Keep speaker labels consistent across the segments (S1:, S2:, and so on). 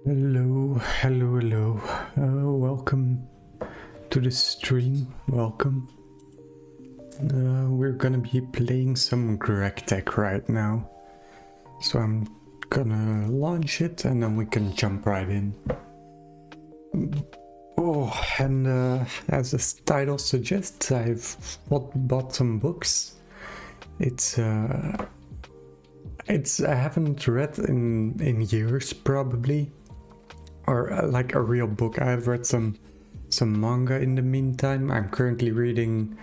S1: Hello. Welcome to the stream. Welcome. We're gonna be playing some GregTech right now. So I'm gonna launch it and then we can jump right in. Oh, and as the title suggests, I've bought some books. I haven't read in years probably. Or like a real book. I've read some manga in the meantime. I'm currently reading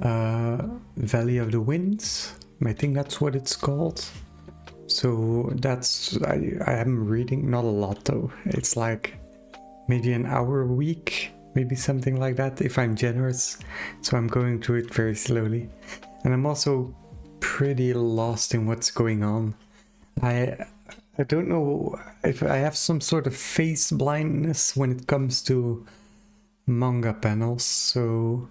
S1: Valley of the Winds. I think that's what it's called. So I am reading, not a lot though. It's like maybe an hour a week, maybe something like that if I'm generous. So I'm going through it very slowly. And I'm also pretty lost in what's going on. I don't know if I have some sort of face blindness when it comes to manga panels, so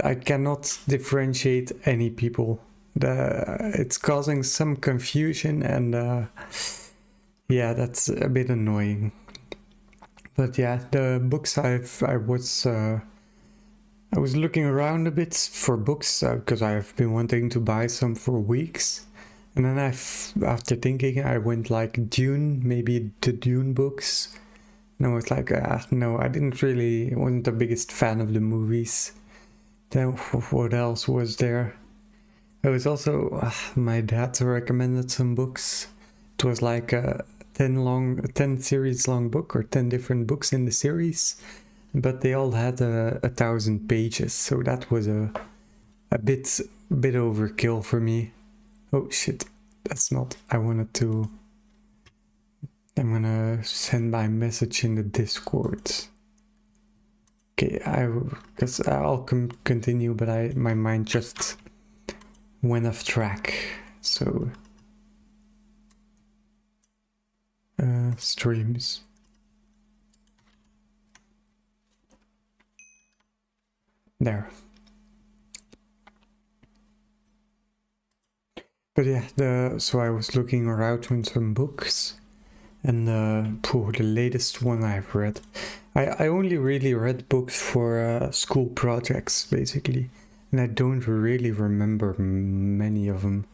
S1: I cannot differentiate any people. It's causing some confusion, and yeah, that's a bit annoying. But yeah, the books I was looking around a bit for books because I've been wanting to buy some for weeks. And then after thinking, I went like Dune, maybe the Dune books. And I was like, no, wasn't the biggest fan of the movies. Then what else was there? It was also, my dad recommended some books. It was like a 10 series long book or 10 different books in the series. But they all had 1,000 pages. So that was a bit overkill for me. Oh shit, that's not. I'm gonna send my message in the Discord. Okay, I'll continue, but my mind just went off track. So, streams. There. But yeah, so I was looking around in some books, and the latest one I've read. I only really read books for school projects, basically, and I don't really remember many of them.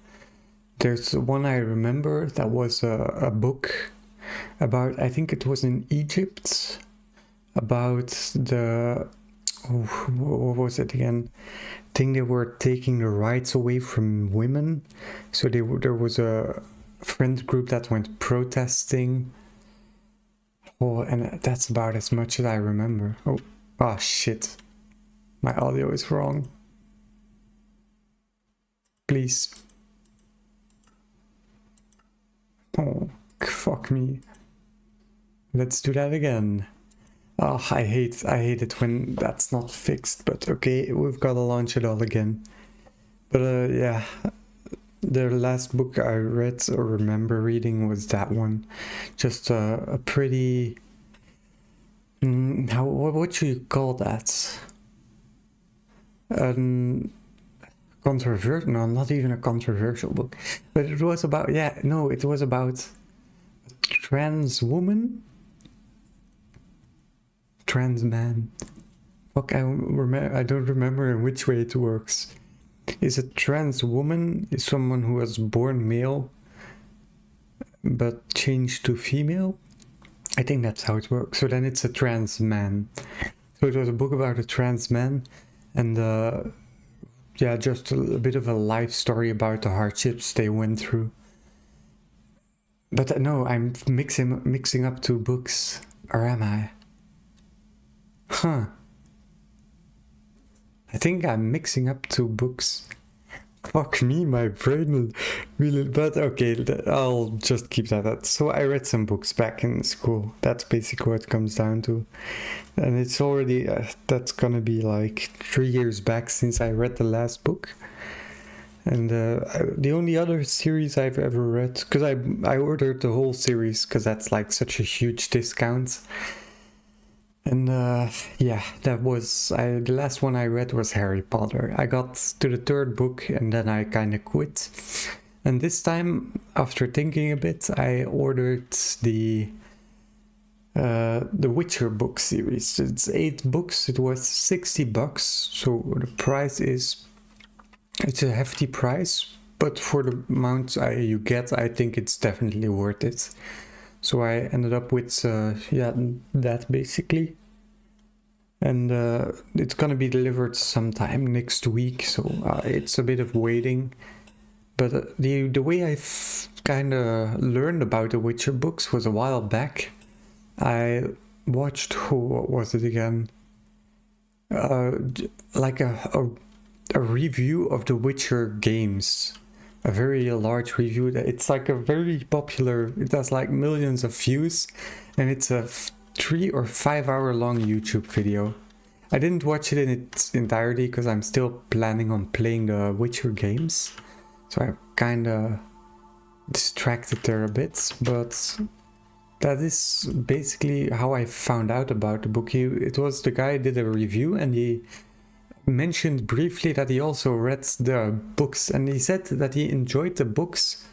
S1: There's one I remember that was a book about, I think it was in Egypt, about what was it again? I think they were taking the rights away from women. So there was a friend group that went protesting. Oh, and that's about as much as I remember. Oh shit. My audio is wrong. Please. Oh, fuck me. Let's do that again. Oh, I hate it when that's not fixed, but okay, we've got to launch it all again. But yeah, the last book I read or remember reading was that one. Just a pretty... what should you call that? Controversial? No, not even a controversial book. But it was about... it was about a trans woman? Trans man. Fuck, I don't remember in which way it works. Is a trans woman is someone who was born male but changed to female? I think that's how it works. So then it's a trans man. So it was a book about a trans man, and just a bit of a life story about the hardships they went through. But no, I'm mixing up two books, or am I? Huh. I think I'm mixing up two books. Fuck me, my brain will... But okay, I'll just keep that out. So I read some books back in school. That's basically what it comes down to. And it's already... that's gonna be like 3 years back since I read the last book. And the only other series I've ever read... Because I ordered the whole series, because that's like such a huge discount. And that was... the last one I read was Harry Potter. I got to the 3rd book and then I kind of quit. And this time, after thinking a bit, I ordered the the Witcher book series. It's 8 books. It was $60, so the price is, it's a hefty price, but for the amount you get, I think it's definitely worth it. So I ended up with yeah, that basically, and it's gonna be delivered sometime next week, so it's a bit of waiting. But the way I've kind of learned about the Witcher books was a while back. I watched, what was it again? Like a review of the Witcher games. A very large review. It's like a very popular, it has like millions of views, and it's a 3 or 5 hour long YouTube video. I didn't watch it in its entirety because I'm still planning on playing the Witcher games, so I'm kind of distracted there a bit, but that is basically how I found out about the book. It was the guy who did a review, and he mentioned briefly that he also read the books, and he said that he enjoyed the books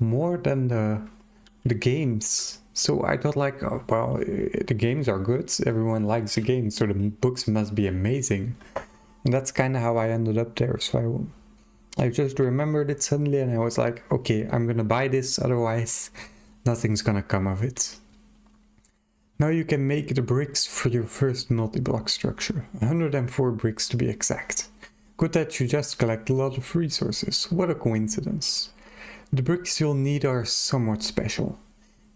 S1: more than the games. So I thought like, oh, well, the games are good, everyone likes the games, so the books must be amazing. And that's kind of how I ended up there. So I just remembered it suddenly, and I was like, okay, I'm gonna buy this, otherwise nothing's gonna come of it. Now you can make the bricks for your first multi-block structure, 104 bricks to be exact. Good that you just collect a lot of resources, what a coincidence. The bricks you'll need are somewhat special.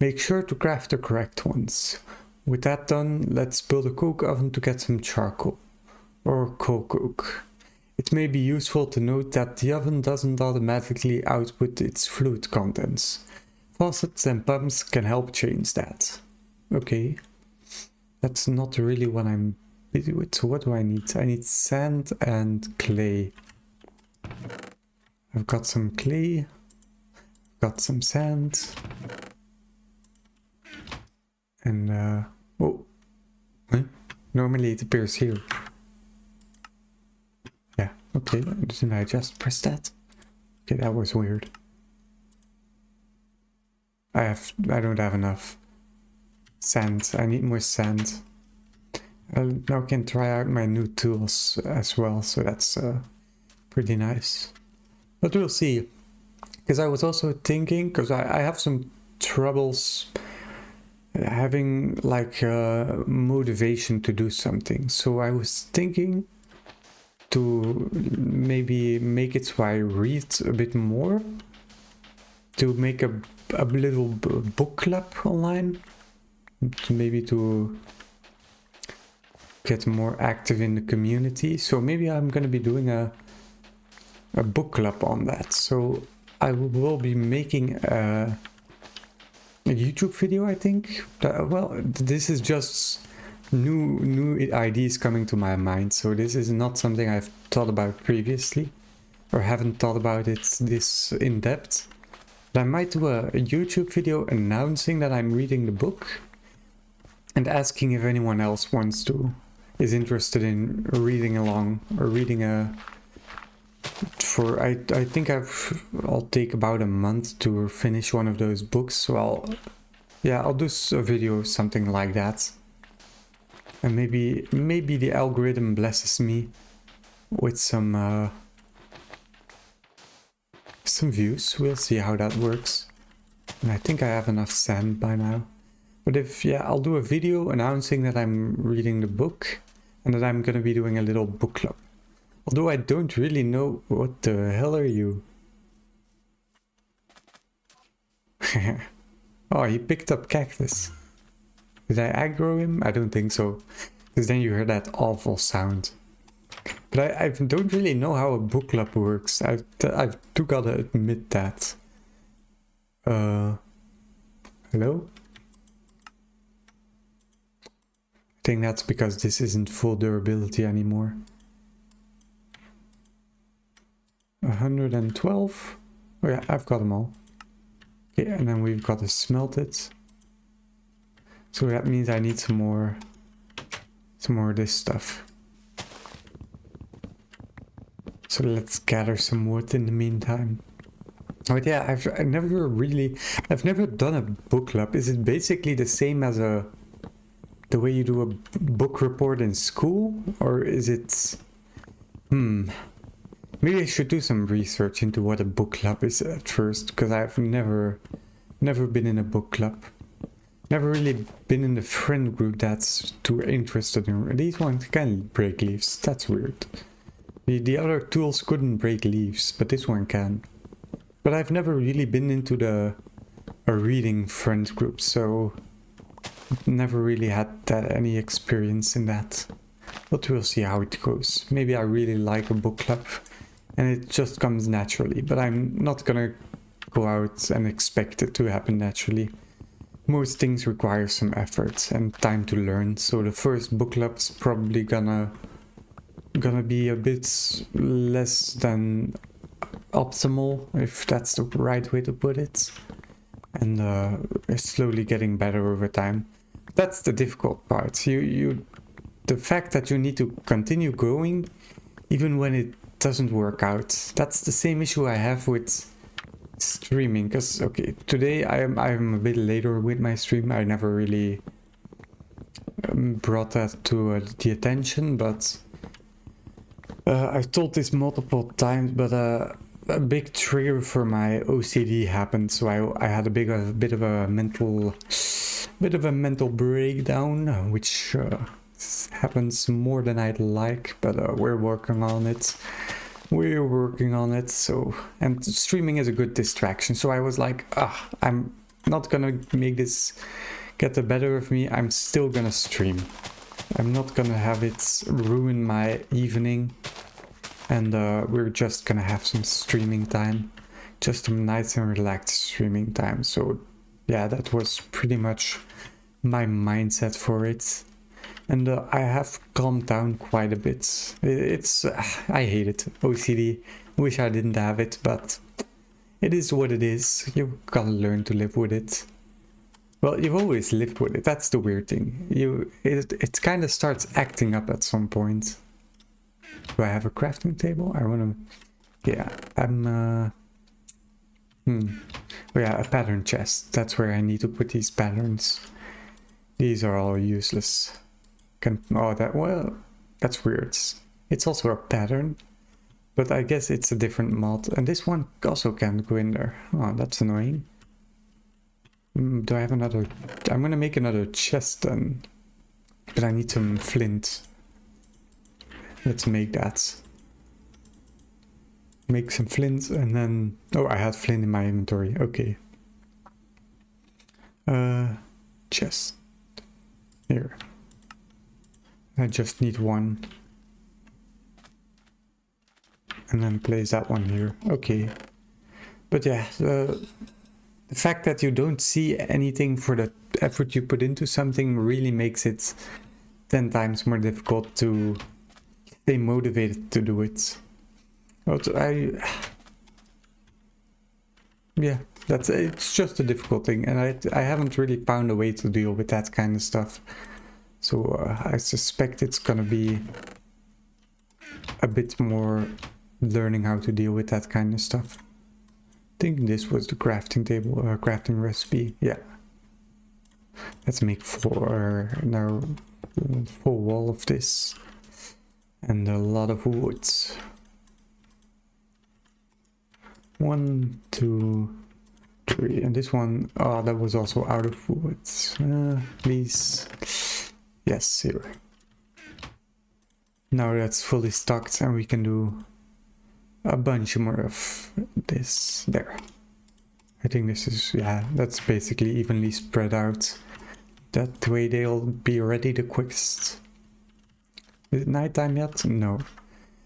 S1: Make sure to craft the correct ones. With that done, let's build a coke oven to get some charcoal, or coke. It may be useful to note that the oven doesn't automatically output its fluid contents. Faucets and pumps can help change that. Okay, that's not really what I'm busy with. So what do I need? I need sand and clay. I've got some clay, got some sand, and oh, huh? Normally it appears here. Yeah, okay, didn't I just press that? Okay, that was weird. I don't have enough sand. I need more sand. I now can try out my new tools as well, so that's pretty nice. But we'll see. Because I was also thinking, because I have some troubles having like motivation to do something. So I was thinking to maybe make it so I read a bit more, to make a little book club online, maybe to get more active in the community. So maybe I'm going to be doing a book club on that. So I will be making a YouTube video, I think. Well, this is just new ideas coming to my mind. So this is not something I've thought about previously, or haven't thought about it this in depth. But I might do a YouTube video announcing that I'm reading the book and asking if anyone else is interested in reading along, or reading I think I'll take about a month to finish one of those books. So I'll do a video, something like that. And maybe the algorithm blesses me with some views. We'll see how that works. And I think I have enough sand by now. But I'll do a video announcing that I'm reading the book and that I'm gonna be doing a little book club. Although I don't really know, what the hell are you? Oh, he picked up cactus. Did I aggro him? I don't think so. Because then you heard that awful sound. But I don't really know how a book club works. I've gotta admit that. Hello? I think that's because this isn't full durability anymore. 112. Oh yeah, I've got them all. Okay, and then we've got to smelt it. So that means I need some more of this stuff. So let's gather some wood in the meantime. But yeah, I've never done a book club. Is it basically the same as a the way you do a book report in school, or is it... Maybe I should do some research into what a book club is at first, because I've never been in a book club. Never really been in the friend group that's too interested in... These ones can break leaves, that's weird. The other tools couldn't break leaves, but this one can. But I've never really been into a reading friend group, so never really had any experience in that. But we'll see how it goes. Maybe I really like a book club and it just comes naturally, but I'm not gonna go out and expect it to happen naturally. Most things require some effort and time to learn, so the first book club's probably gonna be a bit less than optimal, if that's the right way to put it, and slowly getting better over time. That's the difficult part. The fact that you need to continue going even when it doesn't work out. That's the same issue I have with streaming, because okay, today I'm a bit later with my stream. I never really brought that to the attention, but I've told this multiple times, but a big trigger for my OCD happened, so I had a bit of a mental breakdown, which happens more than I'd like, but we're working on it. So, and streaming is a good distraction, so I was like, I'm not gonna make this get the better of me. I'm still gonna stream. I'm not gonna have it ruin my evening, and we're just gonna have some streaming time, just some nice and relaxed streaming time. So yeah, that was pretty much my mindset for it. And I have calmed down quite a bit. I hate it, OCD. Wish I didn't have it, but it is what it is. You've gotta learn to live with it. Well, you've always lived with it. That's the weird thing. It kind of starts acting up at some point. Do I have a crafting table? I wanna... Yeah, I'm... Oh yeah, a pattern chest. That's where I need to put these patterns. These are all useless. Well, that's weird. It's also a pattern, but I guess it's a different mod. And this one also can't go in there. Oh, that's annoying. Do I have another? I'm gonna make another chest then, but I need some flint. Let's make that. Make some flint and then... Oh, I had flint in my inventory. Okay. Chest. Here. I just need one. And then place that one here. Okay. But yeah, the fact that you don't see anything for the effort you put into something really makes it 10 times more difficult to stay motivated to do it. Yeah, it's just a difficult thing, and I haven't really found a way to deal with that kind of stuff. So I suspect it's gonna be a bit more learning how to deal with that kind of stuff. I think this was the crafting table, crafting recipe. Yeah. Let's make now full wall of this, and a lot of wood. 1, 2, 3, and this one, that was also out of wood. Please. Yes, here. Now that's fully stocked and we can do a bunch more of this there. I think this is, yeah, that's basically evenly spread out. That way they'll be ready the quickest. Is it nighttime yet? No.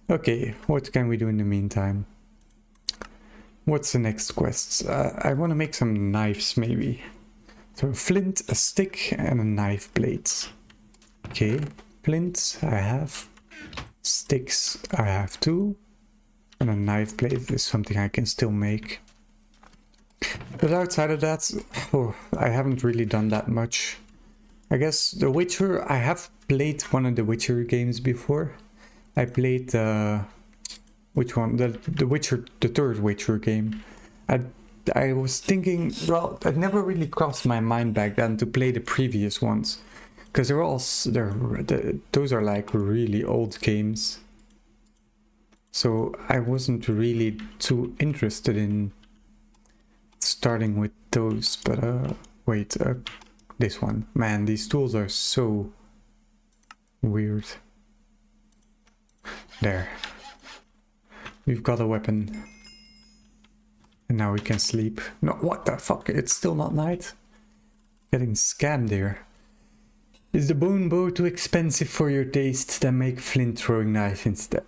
S1: Okay, what can we do in the meantime? What's the next quest? I want to make some knives maybe. So flint, a stick and a knife blade. Okay, flint I have, sticks I have 2, and a knife blade is something I can still make. But outside of that, I haven't really done that much. I guess The Witcher, I have played one of the Witcher games before. I played which one? The Witcher, the third Witcher game. I was thinking, well, it never really crossed my mind back then to play the previous ones. Because those are like really old games. So I wasn't really too interested in starting with those, but wait, this one. Man, these tools are so weird. There. We've got a weapon. And now we can sleep. No, what the fuck? It's still not night? Getting scammed here. Is the bone bow too expensive for your taste? Then make flint throwing knife instead.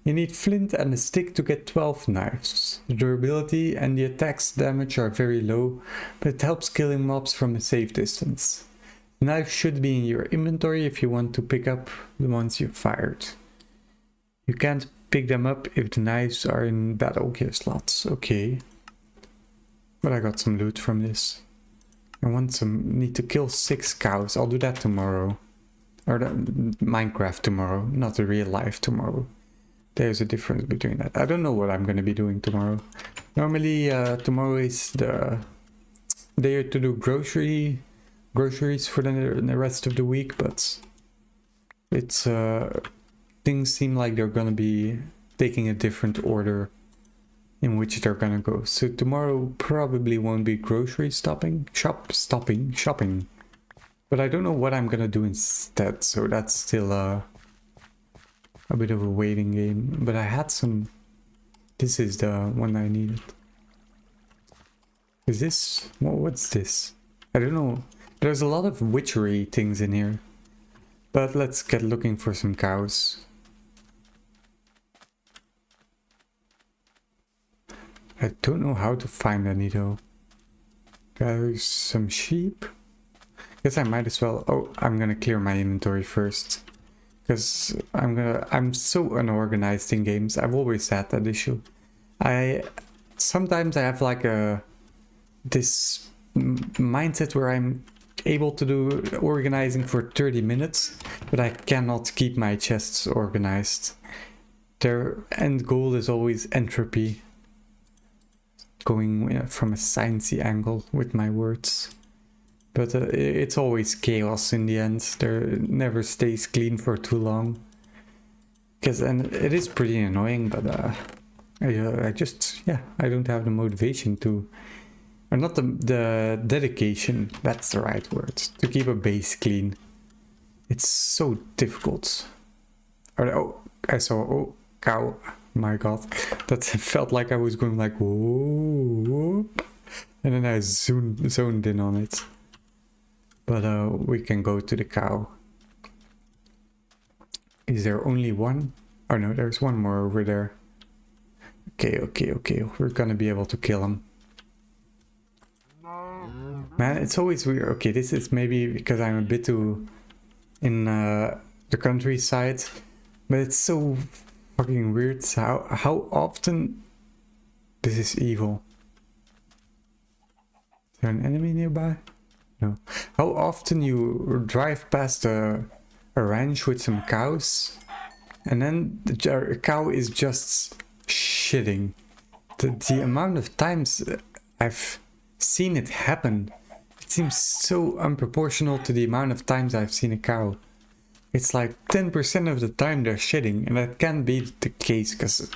S1: You need flint and a stick to get 12 knives. The durability and the attack's damage are very low, but it helps killing mobs from a safe distance. The knife should be in your inventory if you want to pick up the ones you fired. You can't pick them up if the knives are in battle gear slots. Okay. But I got some loot from this. Need to kill 6 cows. I'll do that tomorrow. Or Minecraft tomorrow, not the real life tomorrow. There's a difference between that. I don't know what I'm going to be doing tomorrow. Normally tomorrow is the day to do groceries for the rest of the week, but it's things seem like they're going to be taking a different order in which they're going to go. So tomorrow probably won't be grocery shopping. But I don't know what I'm going to do instead, so that's still a bit of a waiting game. But I had some... This is the one I needed. Is this... What's this? I don't know. There's a lot of witchery things in here. But let's get looking for some cows. I don't know how to find any though. There's some sheep. Guess I might as well... Oh, I'm gonna clear my inventory first. Because I'm so unorganized in games. I've always had that issue. Sometimes I have like this mindset where I'm able to do organizing for 30 minutes, but I cannot keep my chests organized. Their end goal is always entropy. Going from a sciencey angle with my words. But it's always chaos in the end. There never stays clean for too long. And it is pretty annoying, but I just, yeah, I don't have the motivation to, or not the dedication, that's the right word, to keep a base clean. It's so difficult. I saw, cow, my god. That felt like I was going like, whoa, and then I zoned in on it. But we can go to the cow. Is there only one? Oh no, there's one more over there. Okay. We're gonna be able to kill him. Man, it's always weird. Okay, this is maybe because I'm a bit too in the countryside. But it's so fucking weird how often this is evil. Is there an enemy nearby? No. How often you drive past a ranch with some cows and then the cow is just shitting. The amount of times I've seen it happen, it seems so unproportional to the amount of times I've seen a cow. It's like 10% of the time they're shitting, and that can't be the case because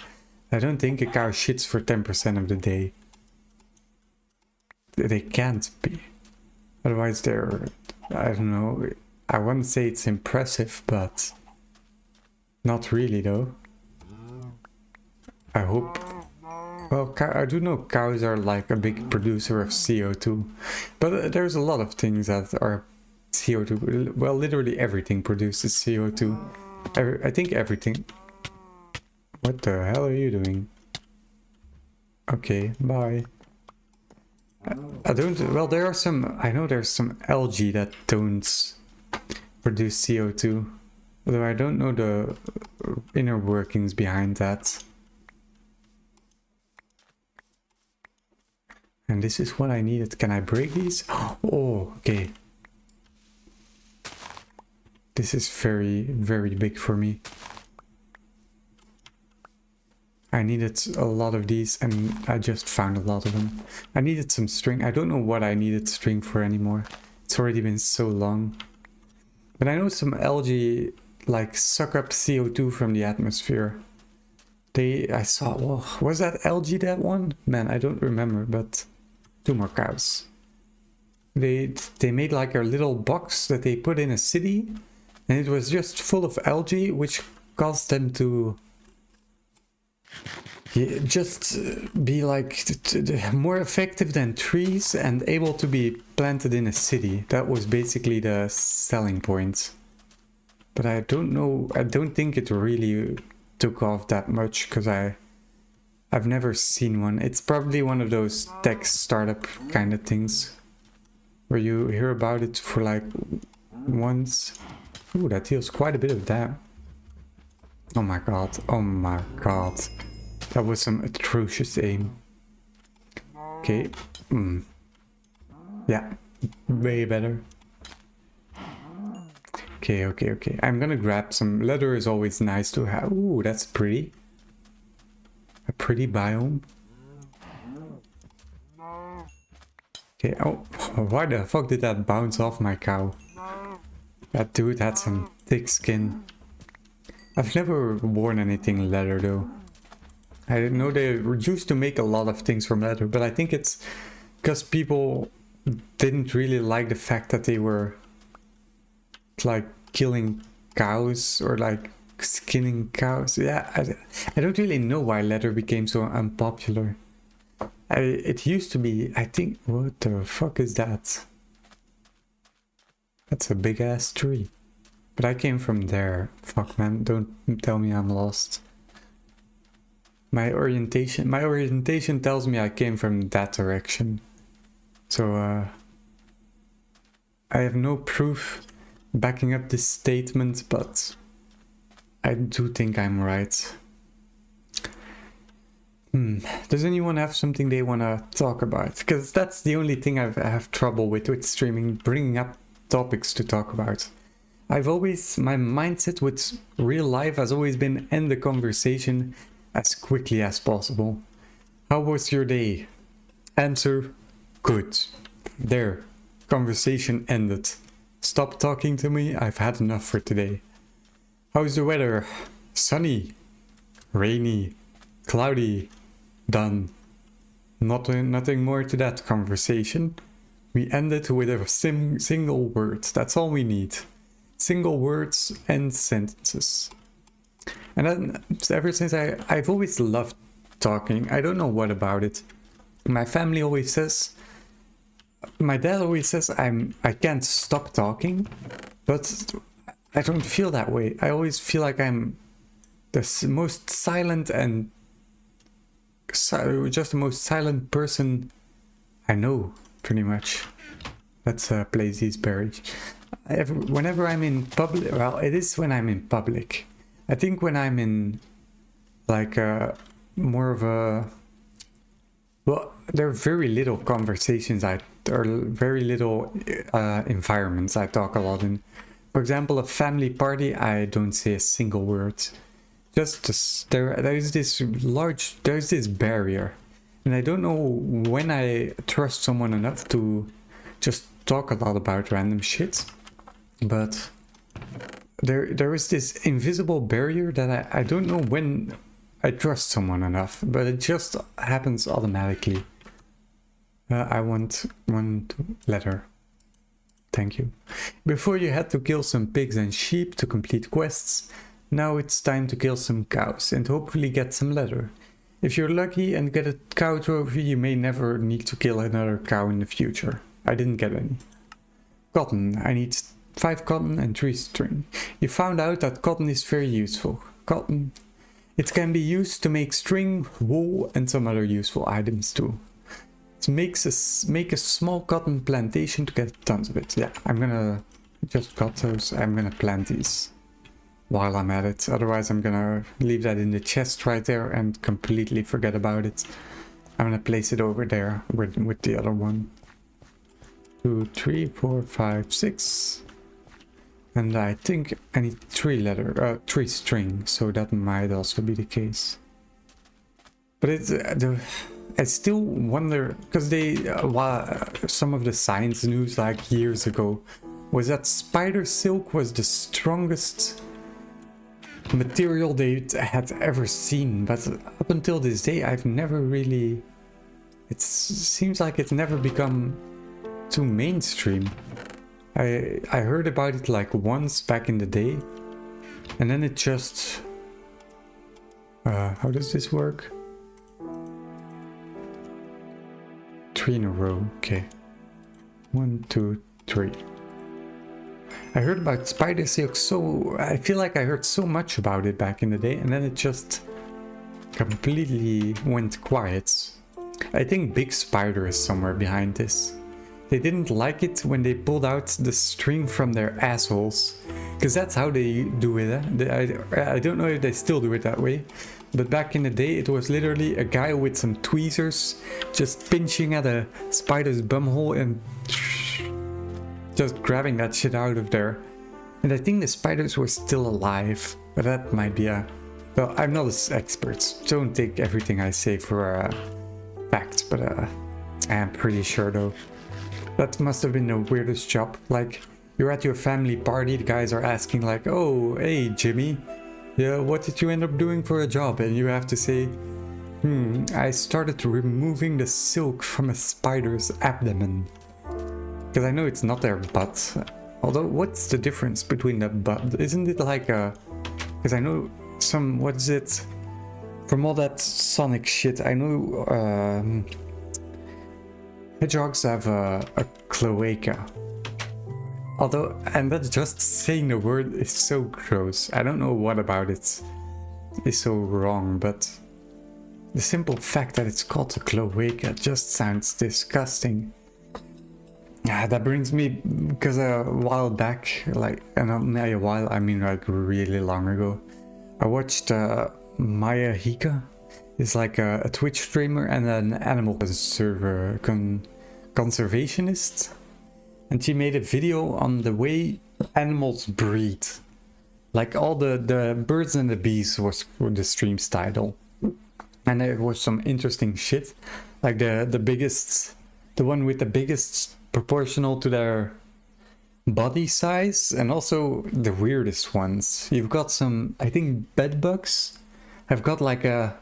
S1: I don't think a cow shits for 10% of the day. They can't be. Otherwise they're, I don't know, I wouldn't say it's impressive, but not really though. I hope. Well, I do know cows are like a big producer of CO2, but there's a lot of things that are CO2. Well, literally everything produces CO2. I think everything. What the hell are you doing? Okay, bye. I don't, well, there are some, I know there's some algae that don't produce CO2, although I don't know the inner workings behind that. And this is what I needed. Can I break these? Oh, okay. This is very, very big for me. I needed a lot of these and I just found a lot of them. I needed some string. I don't know what I needed string for anymore. It's already been so long. But I know some algae like suck up CO2 from the atmosphere. I saw, oh, was that algae that one? Man, I don't remember, but 2 more cows. They made like a little box that they put in a city, and it was just full of algae, which caused them to just be like more effective than trees and able to be planted in a city. That was basically the selling point. But I don't know, I don't think it really took off that much, because I've never seen one. It's probably one of those tech startup kind of things where you hear about it for like once. Ooh, that deals quite a bit of that. Oh my god, oh my god. That was some atrocious aim. Okay, yeah, way better. Okay, okay, okay. I'm gonna grab some leather, is always nice to have. Ooh, that's pretty. A pretty biome. Okay, oh, why the fuck did that bounce off my cow? That dude had some thick skin. I've never worn anything leather though. I know they used to make a lot of things from leather, but I think it's because people didn't really like the fact that they were like killing cows or like skinning cows. Yeah, I don't really know why leather became so unpopular. It used to be, I think, what the fuck is that? That's a big ass tree. But I came from there. Fuck man, don't tell me I'm lost. My orientation tells me I came from that direction. So I have no proof backing up this statement, but I do think I'm right. Does anyone have something they want to talk about? Because that's the only thing I have trouble with streaming, bringing up topics to talk about. My mindset with real life has always been end the conversation as quickly as possible. How was your day? Answer, good. There, conversation ended. Stop talking to me, I've had enough for today. How's the weather? Sunny, rainy, cloudy. Done. Nothing more to that conversation. We ended with a single word. That's all we need. Single words and sentences. And then ever since I've always loved talking. I don't know what about it. My family always says, my dad always says I can't stop talking, but I don't feel that way. I always feel like I'm the most silent and just the most silent person I know, pretty much. Let's play these berries. Whenever I'm in public, well, it is when I'm in public. I think when I'm in like more of a, well, there are very little conversations or very little environments I talk a lot in. For example, a family party, I don't say a single word. There's this barrier, and I don't know when I trust someone enough to just talk a lot about random shit, but there is this invisible barrier that I don't know when I trust someone enough, but it just happens automatically. I want one letter. Thank you. Before you had to kill some pigs and sheep to complete quests, now it's time to kill some cows and hopefully get some leather. If you're lucky and get a cow trophy, you may never need to kill another cow in the future. I didn't get any. Cotton. I need 5 cotton and 3 string. You found out that cotton is very useful. Cotton. It can be used to make string, wool and some other useful items too. It makes make a small cotton plantation to get tons of it. Yeah, I'm gonna just got those. I'm gonna plant these while I'm at it. Otherwise I'm gonna leave that in the chest right there and completely forget about it. I'm gonna place it over there with the other one. 2, 3, 4, 5, 6. And I think I need 3 string, so that might also be the case. But I still wonder, because some of the science news like years ago was that spider silk was the strongest material they had ever seen, but up until this day I've never really... It seems like it's never become too mainstream. I heard about it like once back in the day, and then it just... how does this work? 3 in a row, okay. 1, 2, 3. I heard about spider silk, so I feel like I heard so much about it back in the day, and then it just completely went quiet. I think Big Spider is somewhere behind this. They didn't like it when they pulled out the string from their assholes, because that's how they do it. I don't know if they still do it that way, but back in the day it was literally a guy with some tweezers just pinching at a spider's bumhole and just grabbing that shit out of there. And I think the spiders were still alive, but that might be a... Well, I'm not an expert, don't take everything I say for a fact, but I'm pretty sure though. That must have been the weirdest job. Like, you're at your family party, the guys are asking like, oh, hey Jimmy, yeah, what did you end up doing for a job? And you have to say, I started removing the silk from a spider's abdomen. Because I know it's not their butt. Although, what's the difference between the butt? Isn't it like a... Because I know some... What is it? From all that Sonic shit, I know hedgehogs have a cloaca. Although, and that's just saying the word is so gross. I don't know what about it is so wrong, but the simple fact that it's called a cloaca just sounds disgusting. Yeah, that brings me, because a while back, like, and not a while, I mean like really long ago, I watched Maya Hika. Is like a Twitch streamer and an animal conservationist. And she made a video on the way animals breed. Like all the birds and the bees was the stream's title. And there was some interesting shit. Like the one with the biggest proportional to their body size, and also the weirdest ones. You've got some, I think, bedbugs have got like a...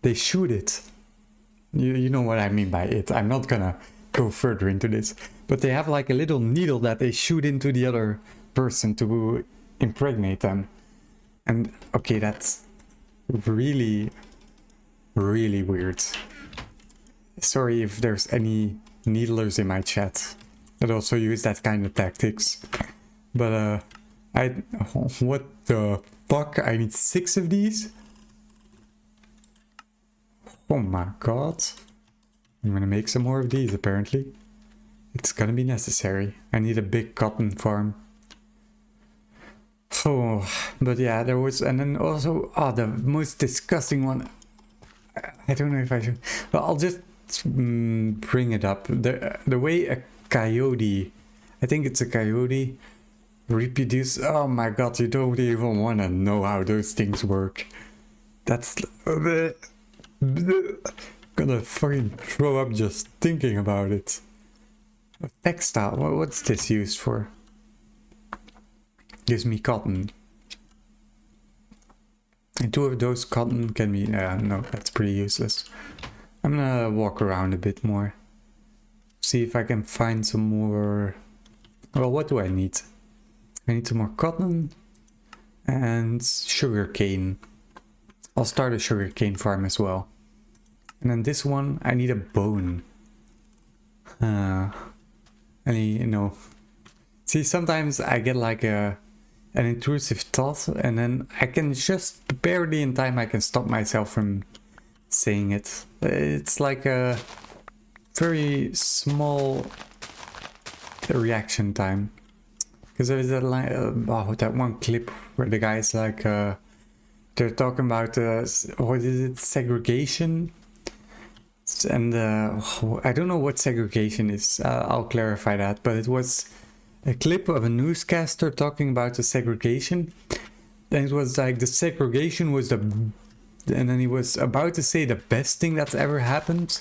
S1: They shoot it. You know what I mean by it. I'm not gonna go further into this. But they have like a little needle that they shoot into the other person to impregnate them. And okay, that's really, really weird. Sorry if there's any needlers in my chat that also use that kind of tactics. But what the fuck? I need 6 of these? Oh my god. I'm gonna make some more of these apparently. It's gonna be necessary. I need a big cotton farm. Oh, but yeah, there was, and then also, the most disgusting one. I don't know if I should, but I'll just bring it up. The way a coyote, I think it's a coyote, reproduce. Oh my god, you don't even want to know how those things work. That's gonna fucking throw up just thinking about it. Textile, what's this used for? Gives me cotton. And 2 of those cotton can be... no, that's pretty useless. I'm gonna walk around a bit more. See if I can find some more... Well, what do I need? I need some more cotton and sugarcane. I'll start a sugarcane farm as well. And then this one, I need a bone. You know... See, sometimes I get like an intrusive thought, and then I can just barely in time I can stop myself from saying it. It's like a very small reaction time. Because there's that line, that one clip where the guy's like, they're talking about, what is it, segregation? And I don't know what segregation is, I'll clarify that, but it was a clip of a newscaster talking about the segregation. And it was like the segregation was and then he was about to say the best thing that's ever happened.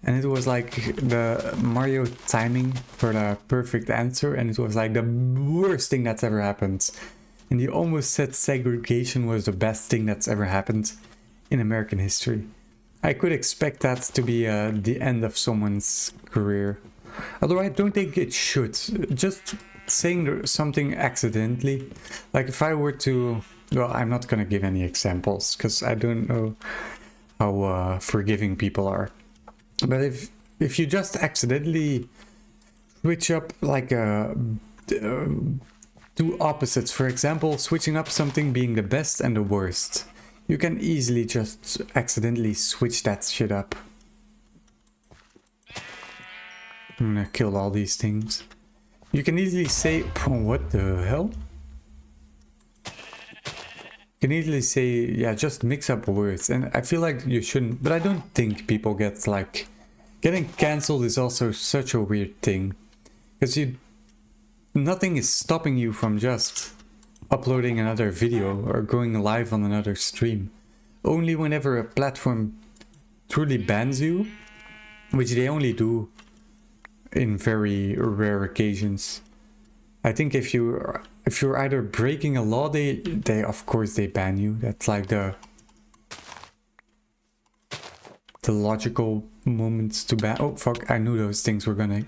S1: and it was like the Mario timing for the perfect answer, and it was like the worst thing that's ever happened. And he almost said segregation was the best thing that's ever happened in American history. I could expect that to be the end of someone's career. Although I don't think it should. Just saying something accidentally. Like if I were to... Well, I'm not gonna give any examples because I don't know how forgiving people are. But if you just accidentally switch up like two opposites, for example, switching up something being the best and the worst, you can easily just accidentally switch that shit up. I'm gonna kill all these things. You can easily say, oh, what the hell? You can easily say, yeah, just mix up words. And I feel like you shouldn't, but I don't think people get like... Getting cancelled is also such a weird thing. Because nothing is stopping you from just uploading another video or going live on another stream. Only whenever a platform truly bans you, which they only do in very rare occasions. I think if you're either breaking a law, they of course they ban you. That's like the logical moments to ban. Oh fuck, I knew those things were gonna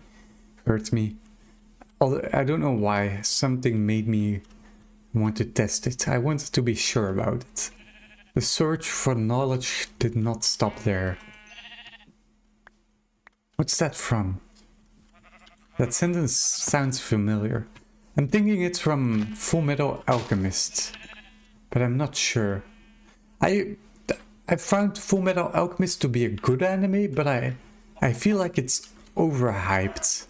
S1: hurt me. Although I don't know why, something made me want to test it. I wanted to be sure about it. The search for knowledge did not stop there. What's that from? That sentence sounds familiar. I'm thinking it's from Full Metal Alchemist, but I'm not sure. I found Full Metal Alchemist to be a good anime, but I feel like it's overhyped.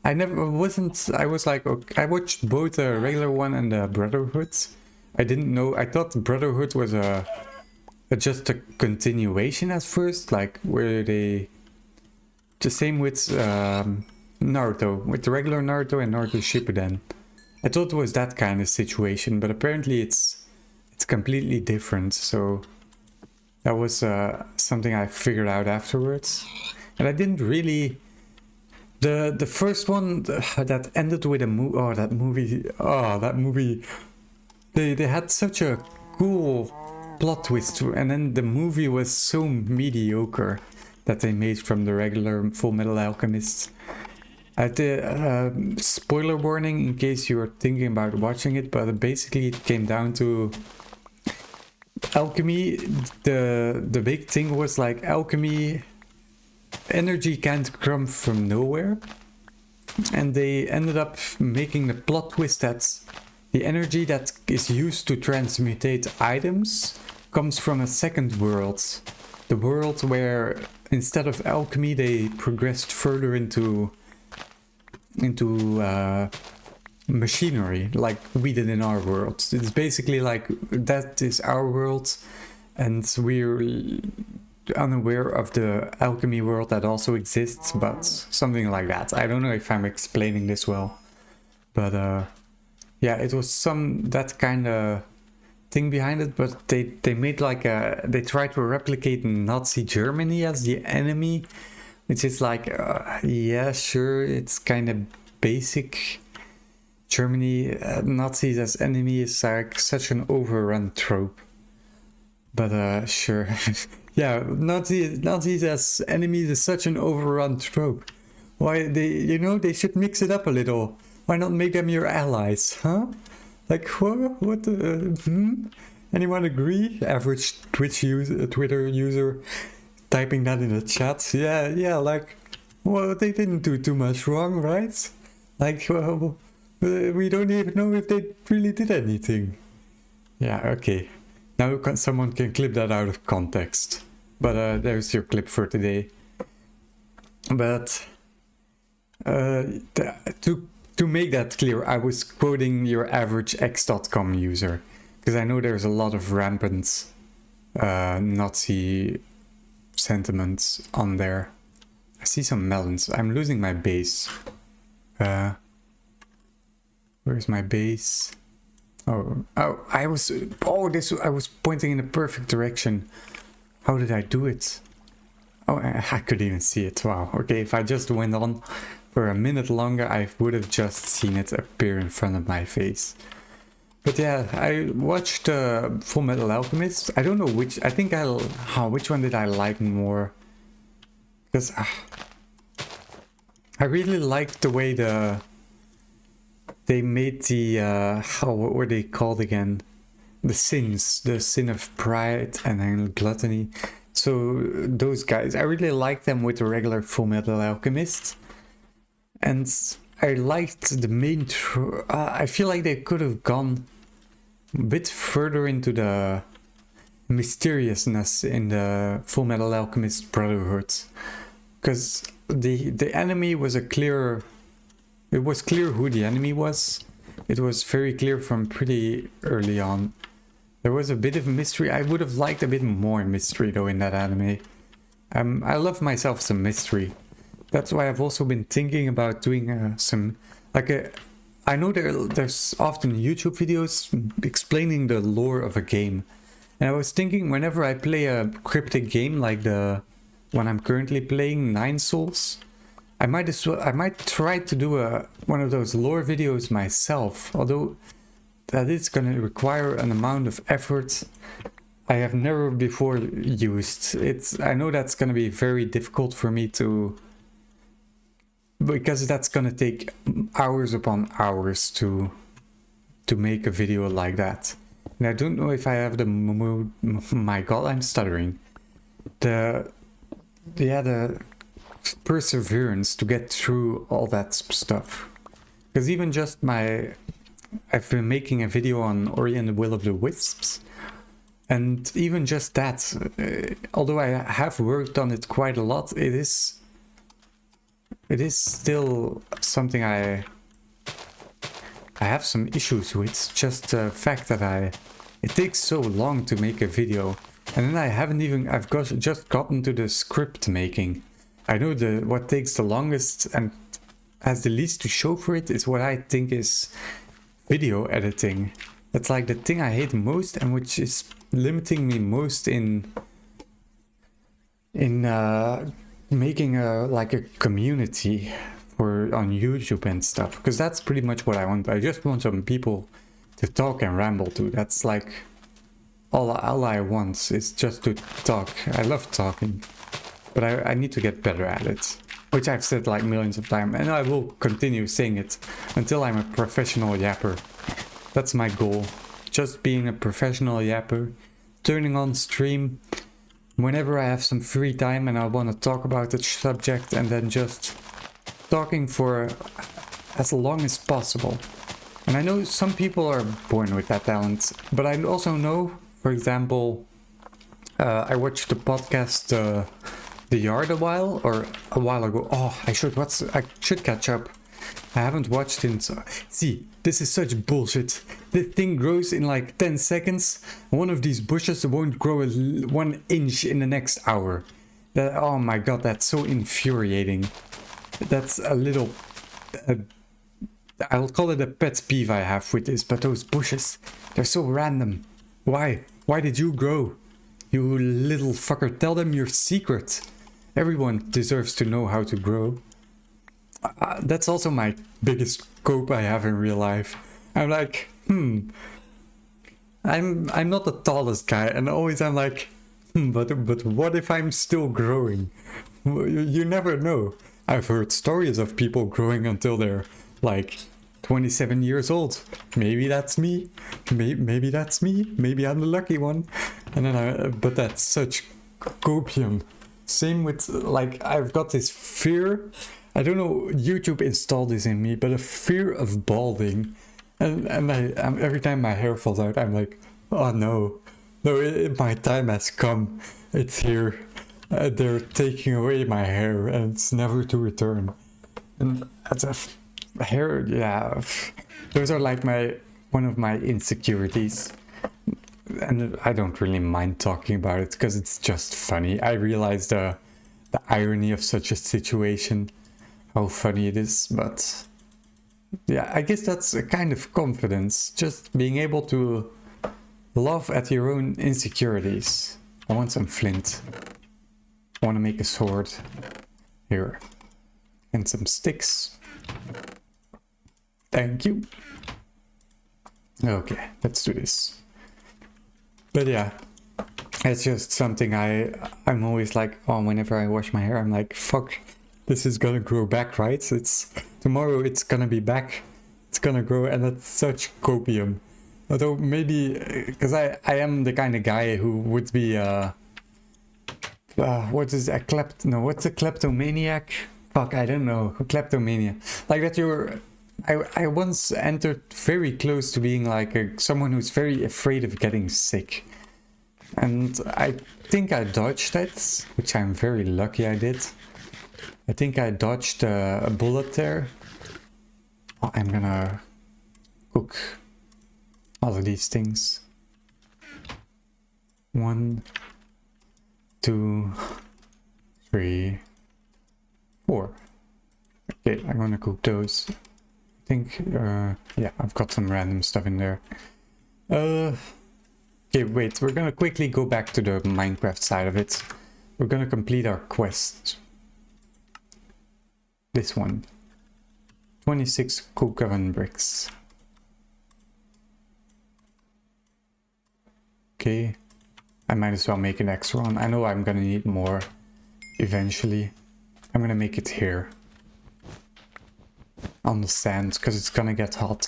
S1: I was like, okay, I watched both the regular one and the Brotherhood. I didn't know, I thought Brotherhood was just a continuation at first, like where they... The same with Naruto, with the regular Naruto and Naruto Shippuden. I thought it was that kind of situation, but apparently it's completely different, so that was something I figured out afterwards. And I didn't really... The first one that ended with a that movie, they had such a cool plot twist, and then the movie was so mediocre that they made from the regular Full Metal Alchemist. Spoiler warning in case you are thinking about watching it, but basically it came down to alchemy. The big thing was like alchemy, energy can't come from nowhere, and they ended up making the plot twist that the energy that is used to transmutate items comes from a second world. The world where instead of alchemy they progressed further into machinery, like we did in our world. It's basically like that is our world, and we're unaware of the alchemy world that also exists, but something like that. I don't know if I'm explaining this well, but yeah, it was that kind of thing behind it. But they made like they tried to replicate Nazi Germany as the enemy, which is like yeah, sure, it's kind of basic. Germany, Nazis as enemy is like such an overrun trope, but sure. Yeah, Nazis as enemies is such an overrun trope. Why they should mix it up a little. Why not make them your allies, huh? Like what? Anyone agree? Average Twitter user typing that in the chat. Yeah. Like, well, they didn't do too much wrong, right? Like, well, we don't even know if they really did anything. Yeah, okay. Now someone can clip that out of context. But there's your clip for today. But to make that clear, I was quoting your average x.com user, because I know there's a lot of rampant Nazi sentiments on there. I see some melons. I'm losing my base. Where's my base? I was pointing in the perfect direction. How did I do it? Oh, I could even see it. Wow. Okay, if I just went on for a minute longer, I would have just seen it appear in front of my face. But yeah, I watched Full Metal Alchemist. I don't know which. I think which one did I like more? Because I really liked the way they made the what were they called again? The sins, the sin of pride and then gluttony. So those guys, I really liked them with the regular Full Metal Alchemist, and I liked the main. I feel like they could have gone a bit further into the mysteriousness in the Full Metal Alchemist Brotherhood, because the enemy was a clear. It was clear who the enemy was. It was very clear from pretty early on. There was a bit of mystery. I would have liked a bit more mystery though in that anime. I love myself some mystery. That's why I've also been thinking about doing some I know there's often YouTube videos explaining the lore of a game, and I was thinking whenever I play a cryptic game like the one I'm currently playing, Nine Souls, I might try to do one of those lore videos myself. Although that is going to require an amount of effort I have never before used. I know that's going to be very difficult for me to, because that's going to take hours upon hours to make a video like that. And I don't know if I have the mood. My god, I'm stuttering. The perseverance to get through all that stuff. Because even just I've been making a video on Ori and the Will of the Wisps, and even just that, although I have worked on it quite a lot, it is still something I have some issues with. Just the fact that it takes so long to make a video, and then I've just gotten to the script making. I know what takes the longest and has the least to show for it is what I think is video editing. That's like the thing I hate most, and which is limiting me most in making a community on YouTube and stuff, because that's pretty much what I want. I just want some people to talk and ramble to. That's like all I want is just to talk. I love talking, but I need to get better at it, which I've said like millions of times, and I will continue saying it until I'm a professional yapper. That's my goal. Just being a professional yapper, turning on stream whenever I have some free time and I want to talk about the subject, and then just talking for as long as possible. And I know some people are born with that talent, but I also know, for example, I watched the podcast The Yard a while ago. Oh, I should catch up. I haven't watched it. See, this is such bullshit. This thing grows in like 10 seconds. One of these bushes won't grow 1 inch in the next hour. Oh my god, that's so infuriating. That's a little... I'll call it a pet peeve I have with this, but those bushes, they're so random. Why? Why did you grow? You little fucker, tell them your secret. Everyone deserves to know how to grow. That's also my biggest cope I have in real life. I'm like, I'm not the tallest guy, and always I'm like, but what if I'm still growing? You never know. I've heard stories of people growing until they're like 27 years old. Maybe that's me. Maybe that's me. Maybe I'm the lucky one. And then but that's such copium. Same with, like, I've got this fear. I don't know, YouTube installed this in me, but a fear of balding. And I'm every time my hair falls out, I'm like, oh no, my time has come. It's here. They're taking away my hair, and it's never to return. And that's hair, yeah. Those are like one of my insecurities. And I don't really mind talking about it because it's just funny. I realize the irony of such a situation, how funny it is, but yeah, I guess that's a kind of confidence, just being able to laugh at your own insecurities. I want some flint. I want to make a sword here and some sticks. Thank you. Okay, let's do this. But yeah, it's just something I'm always like, oh, whenever I wash my hair, I'm like, fuck, this is gonna grow back, right? It's tomorrow, it's gonna be back, it's gonna grow, and that's such copium. Although maybe because I am the kind of guy who would be what is a what's a kleptomaniac? Fuck, I don't know. Kleptomania, like that. I once entered very close to being like someone who's very afraid of getting sick. And I think I dodged it, which I'm very lucky I did. I think I dodged a bullet there. Oh, I'm gonna cook all of these things. 1, 2, 3, 4. Okay, I'm gonna cook those. I think, yeah, I've got some random stuff in there. Okay, wait, we're gonna quickly go back to the Minecraft side of it. We're gonna complete our quest. This one. 26 cook oven bricks. Okay, I might as well make an extra one. I know I'm gonna need more eventually. I'm gonna make it here. On the sand, because it's gonna get hot.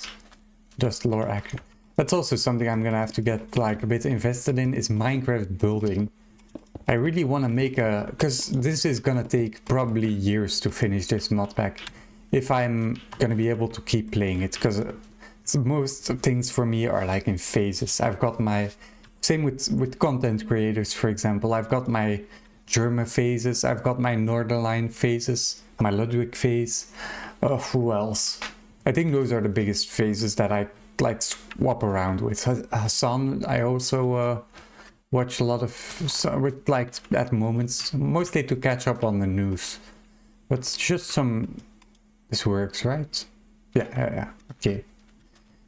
S1: Just lore accurate. That's also something I'm gonna have to get like a bit invested in, is Minecraft building. I really want to make a... because this is gonna take probably years to finish this mod pack. If I'm gonna be able to keep playing it, because most things for me are like in phases. I've got my... same with content creators, for example. I've got my Germa phases, I've got my Northernline phases, my Ludwig phase. Who else? I think those are the biggest phases that I like swap around with. Hassan, I also watch a lot of, with like at moments, mostly to catch up on the news. But just some... this works, right? Yeah, okay.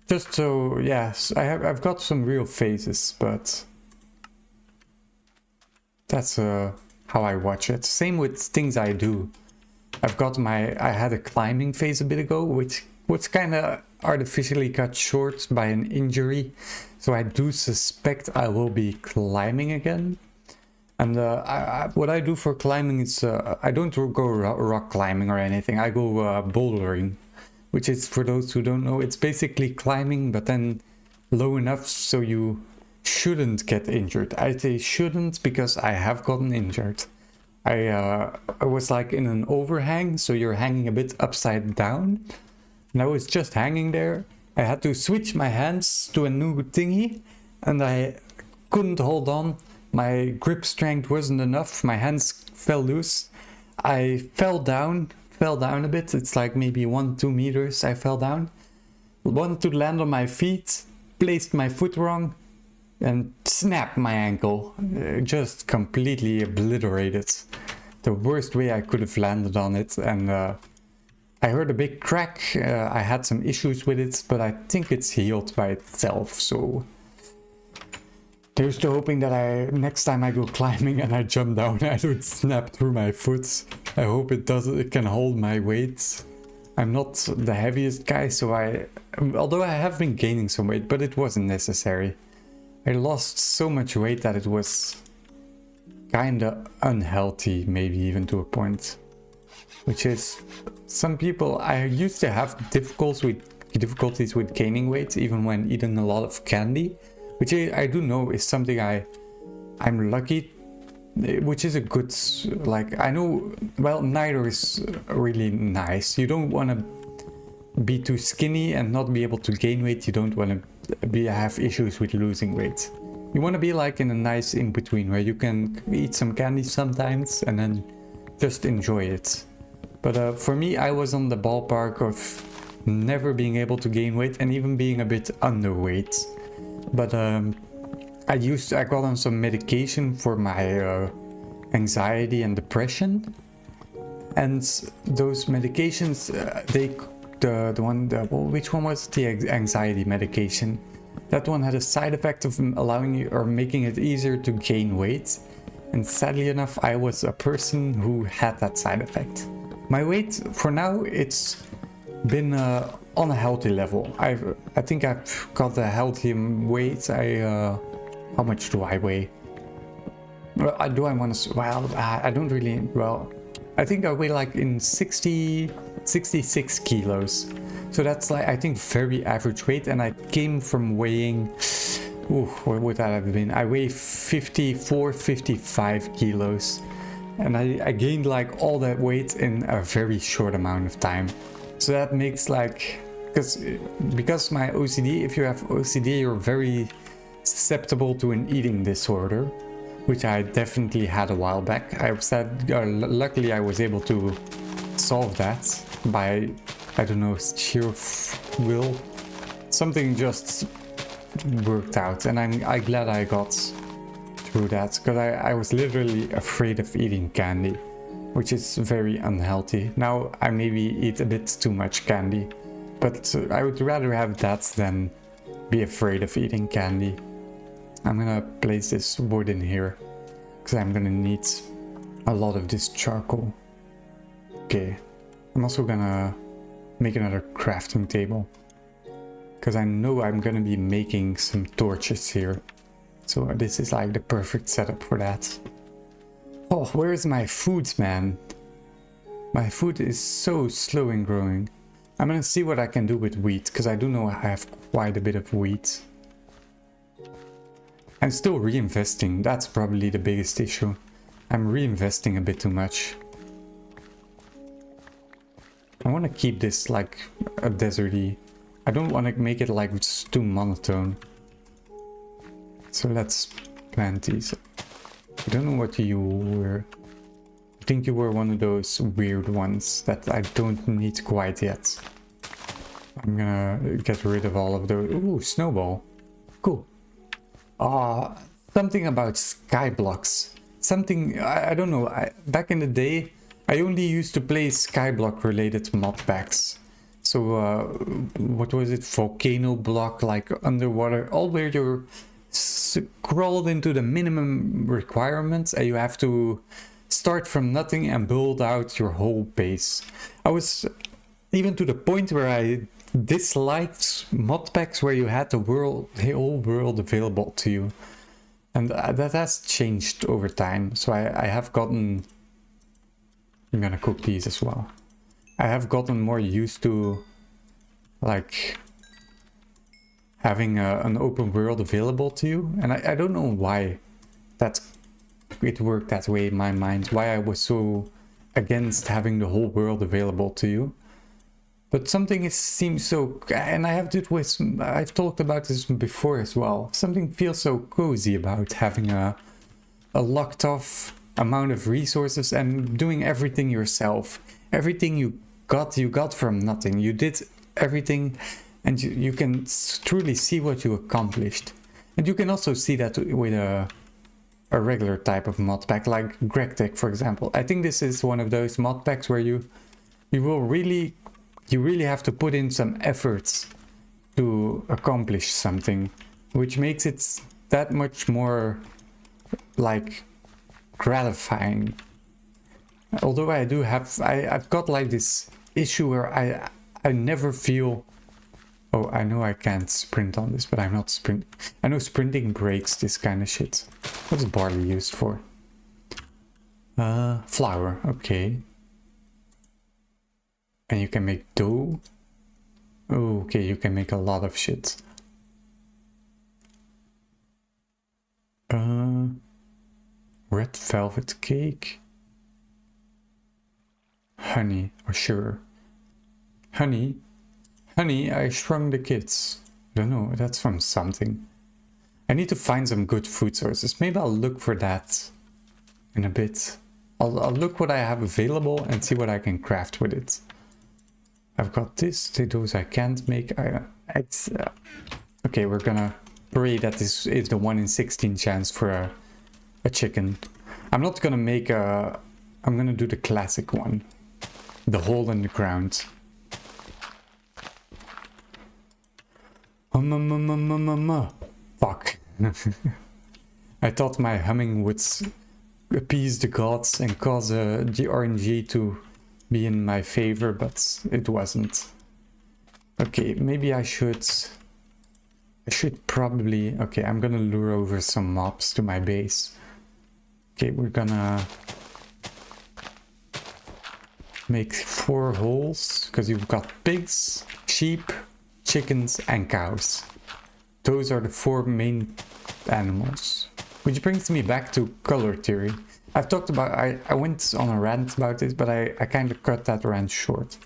S1: Just so, yes, I've got some real phases, but that's how I watch it. Same with things I do. I've got I had a climbing phase a bit ago, which was kind of artificially cut short by an injury. So I do suspect I will be climbing again. And what I do for climbing is, I don't go rock climbing or anything, I go bouldering. Which is, for those who don't know, it's basically climbing, but then low enough so you shouldn't get injured. I say shouldn't because I have gotten injured. I was like in an overhang, so you're hanging a bit upside down. And I was just hanging there. I had to switch my hands to a new thingy, and I couldn't hold on. My grip strength wasn't enough. My hands fell loose. I fell down a bit. It's like maybe 1-2 meters I fell down. Wanted to land on my feet, placed my foot wrong, and snapped my ankle. Just completely obliterated. The worst way I could have landed on it, and I heard a big crack. I had some issues with it, but I think it's healed by itself, so there's the hoping that next time I go climbing and I jump down, I don't snap through my foot. I hope it can hold my weight. I'm not the heaviest guy, so although I have been gaining some weight, but it wasn't necessary. I lost so much weight that it was kinda unhealthy, maybe even to a point. Which is, some people, I used to have difficulties with gaining weight, even when eating a lot of candy. Which I do know is something I'm lucky, which is a good, like, I know, well, neither is really nice. You don't want to be too skinny and not be able to gain weight. You don't want to have issues with losing weight. You want to be like in a nice in-between where you can eat some candy sometimes and then just enjoy it. But for me, I was on the ballpark of never being able to gain weight and even being a bit underweight. But I got on some medication for my anxiety and depression, and those medications, which one was the anxiety medication? That one had a side effect of allowing you or making it easier to gain weight, And sadly enough, I was a person who had that side effect. My weight, for now, it's been on a healthy level. I think I've got a healthy weight. How much do I weigh? Well, do I want to? Well, I don't really. Well, I think I weigh like in 66 kilos. So that's like, I think, very average weight. And I came from weighing, ooh, what would that have been? I weigh 54, 55 kilos. And I gained like all that weight in a very short amount of time. So that makes like, because my OCD, if you have OCD, you're very susceptible to an eating disorder, which I definitely had a while back. Luckily I was able to solve that by, I don't know, sheer will. Something just worked out, and I'm glad I got through that, because I was literally afraid of eating candy, which is very unhealthy. Now I maybe eat a bit too much candy, but I would rather have that than be afraid of eating candy. I'm gonna place this wood in here, because I'm gonna need a lot of this charcoal. Okay, I'm also gonna make another crafting table, because I know I'm gonna be making some torches here. So this is like the perfect setup for that. Oh, where is my food, man? My food is so slow in growing. I'm gonna see what I can do with wheat, because I do know I have quite a bit of wheat. I'm still reinvesting, that's probably the biggest issue. I'm reinvesting a bit too much. I want to keep this like a deserty. I don't want to make it like just too monotone. So let's plant these. I don't know what you were. I think you were one of those weird ones that I don't need quite yet. I'm gonna get rid of all of those. Ooh, snowball. Cool. Something about sky blocks. Something, I don't know. Back in the day, I only used to play skyblock related mod packs. So what was it? Volcano block, like underwater, all where you're crawled into the minimum requirements and you have to start from nothing and build out your whole base. I was even to the point where I disliked mod packs where you had the whole world available to you. And that has changed over time. So I have gotten... I'm gonna cook these as well. I have gotten more used to like having an open world available to you, and I don't know why it worked that way in my mind, why I was so against having the whole world available to you. But something seems so, and I've talked about this before as well, something feels so cozy about having a locked off amount of resources and doing everything yourself. Everything you got from nothing. You did everything, and you can truly see what you accomplished. And you can also see that with a regular type of mod pack, like GregTech, for example. I think this is one of those mod packs where you really have to put in some efforts to accomplish something, which makes it that much more like gratifying. Although I've got like this issue where I never feel... Oh, I know I can't sprint on this, but I'm not sprint. I know sprinting breaks this kind of shit. What's barley used for? Flour, okay. And you can make dough. Oh, okay, you can make a lot of shit. Red velvet cake. Honey, or sugar. Honey, I shrunk the kids. I don't know, that's from something. I need to find some good food sources. Maybe I'll look for that in a bit. I'll look what I have available and see what I can craft with it. I've got this, those I can't make. Okay, we're gonna pray that this is the 1 in 16 chance for a chicken. I'm not gonna make I'm gonna do the classic one. The hole in the ground. Fuck. I thought my humming would appease the gods and cause the RNG to be in my favor, but it wasn't. Okay, maybe I should probably... Okay, I'm gonna lure over some mobs to my base. Okay, we're gonna make 4 holes, because you've got pigs, sheep, chickens and cows. Those are the 4 main animals. Which brings me back to color theory. I've talked about... I went on a rant about this, but I kind of cut that rant short.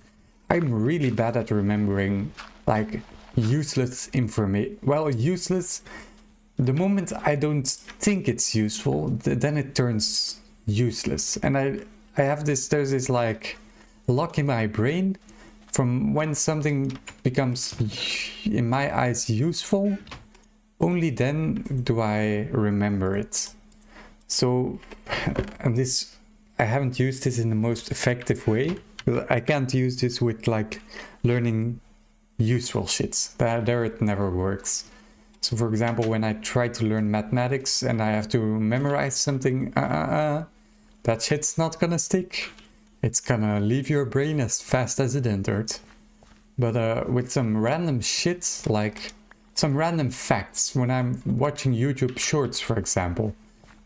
S1: I'm really bad at remembering, like, useless information. Well, useless... The moment I don't think it's useful, then it turns useless. And I have this... There's this, like, lock in my brain from when something becomes, in my eyes, useful. Only then do I remember it. So, and this, I haven't used this in the most effective way. I can't use this with like learning useful shits. There it never works. So for example, when I try to learn mathematics and I have to memorize something, that shit's not gonna stick. It's gonna leave your brain as fast as it entered. But with some random shit, like some random facts, when I'm watching YouTube shorts, for example,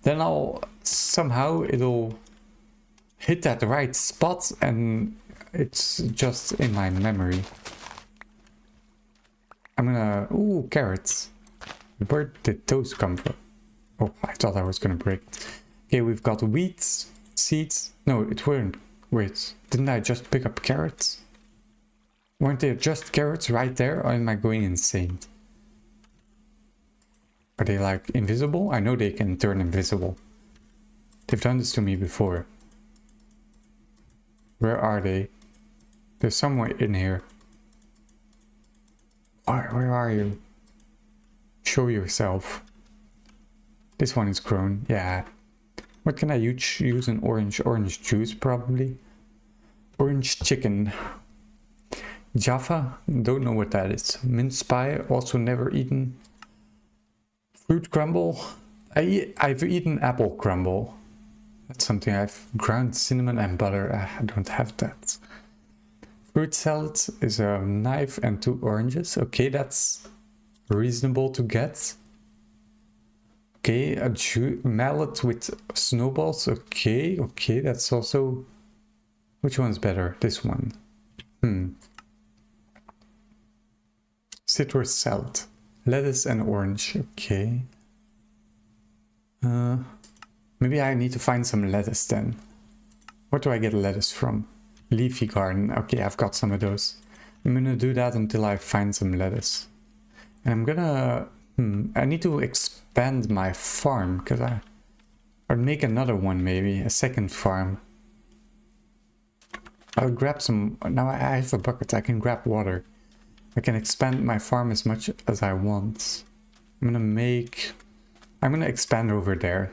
S1: then it'll hit that right spot and it's just in my memory. I'm gonna... Ooh, carrots. Where did those come from? Oh, I thought I was gonna break. Okay, we've got wheat, seeds. No, it weren't. Wait, didn't I just pick up carrots? Weren't there just carrots right there, or am I going insane? Are they like invisible? I know they can turn invisible. They've done this to me before. Where are they? They're somewhere in here. Where are you? Show yourself. This one is grown. Yeah. What can I use? An orange juice probably. Orange chicken. Jaffa? Don't know what that is. Mince pie? Also never eaten. Fruit crumble? I've eaten apple crumble. That's something I've... Ground cinnamon and butter. I don't have that. Fruit salad is a knife and 2 oranges. Okay, that's reasonable to get. Okay, a mallet with snowballs. Okay, that's also... Which one's better? This one. Citrus salad. Lettuce and orange. Okay. Maybe I need to find some lettuce then. Where do I get lettuce from? Leafy garden. Okay, I've got some of those. I'm gonna do that until I find some lettuce. And I'm gonna... I need to expand my farm, because or make another one maybe. A second farm. I'll grab some... Now I have a bucket. I can grab water. I can expand my farm as much as I want. I'm gonna expand over there.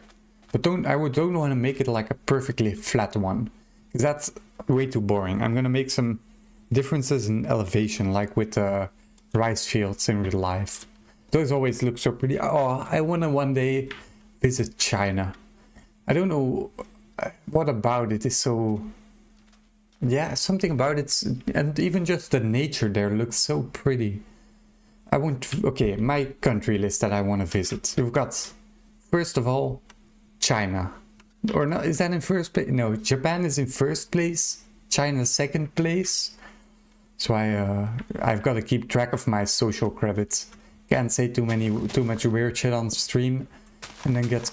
S1: But don't want to make it like a perfectly flat one. Because that's way too boring. I'm gonna make some differences in elevation, like with the rice fields in real life. Those always look so pretty. Oh, I wanna one day visit China. I don't know what about it is so... Yeah, something about it, and even just the nature there looks so pretty. Okay, my country list that I want to visit. We've got, first of all, China. Or no, is that in first place? No, Japan is in first place, China second place. So I've got to keep track of my social credits. Can't say too much weird shit on stream and then get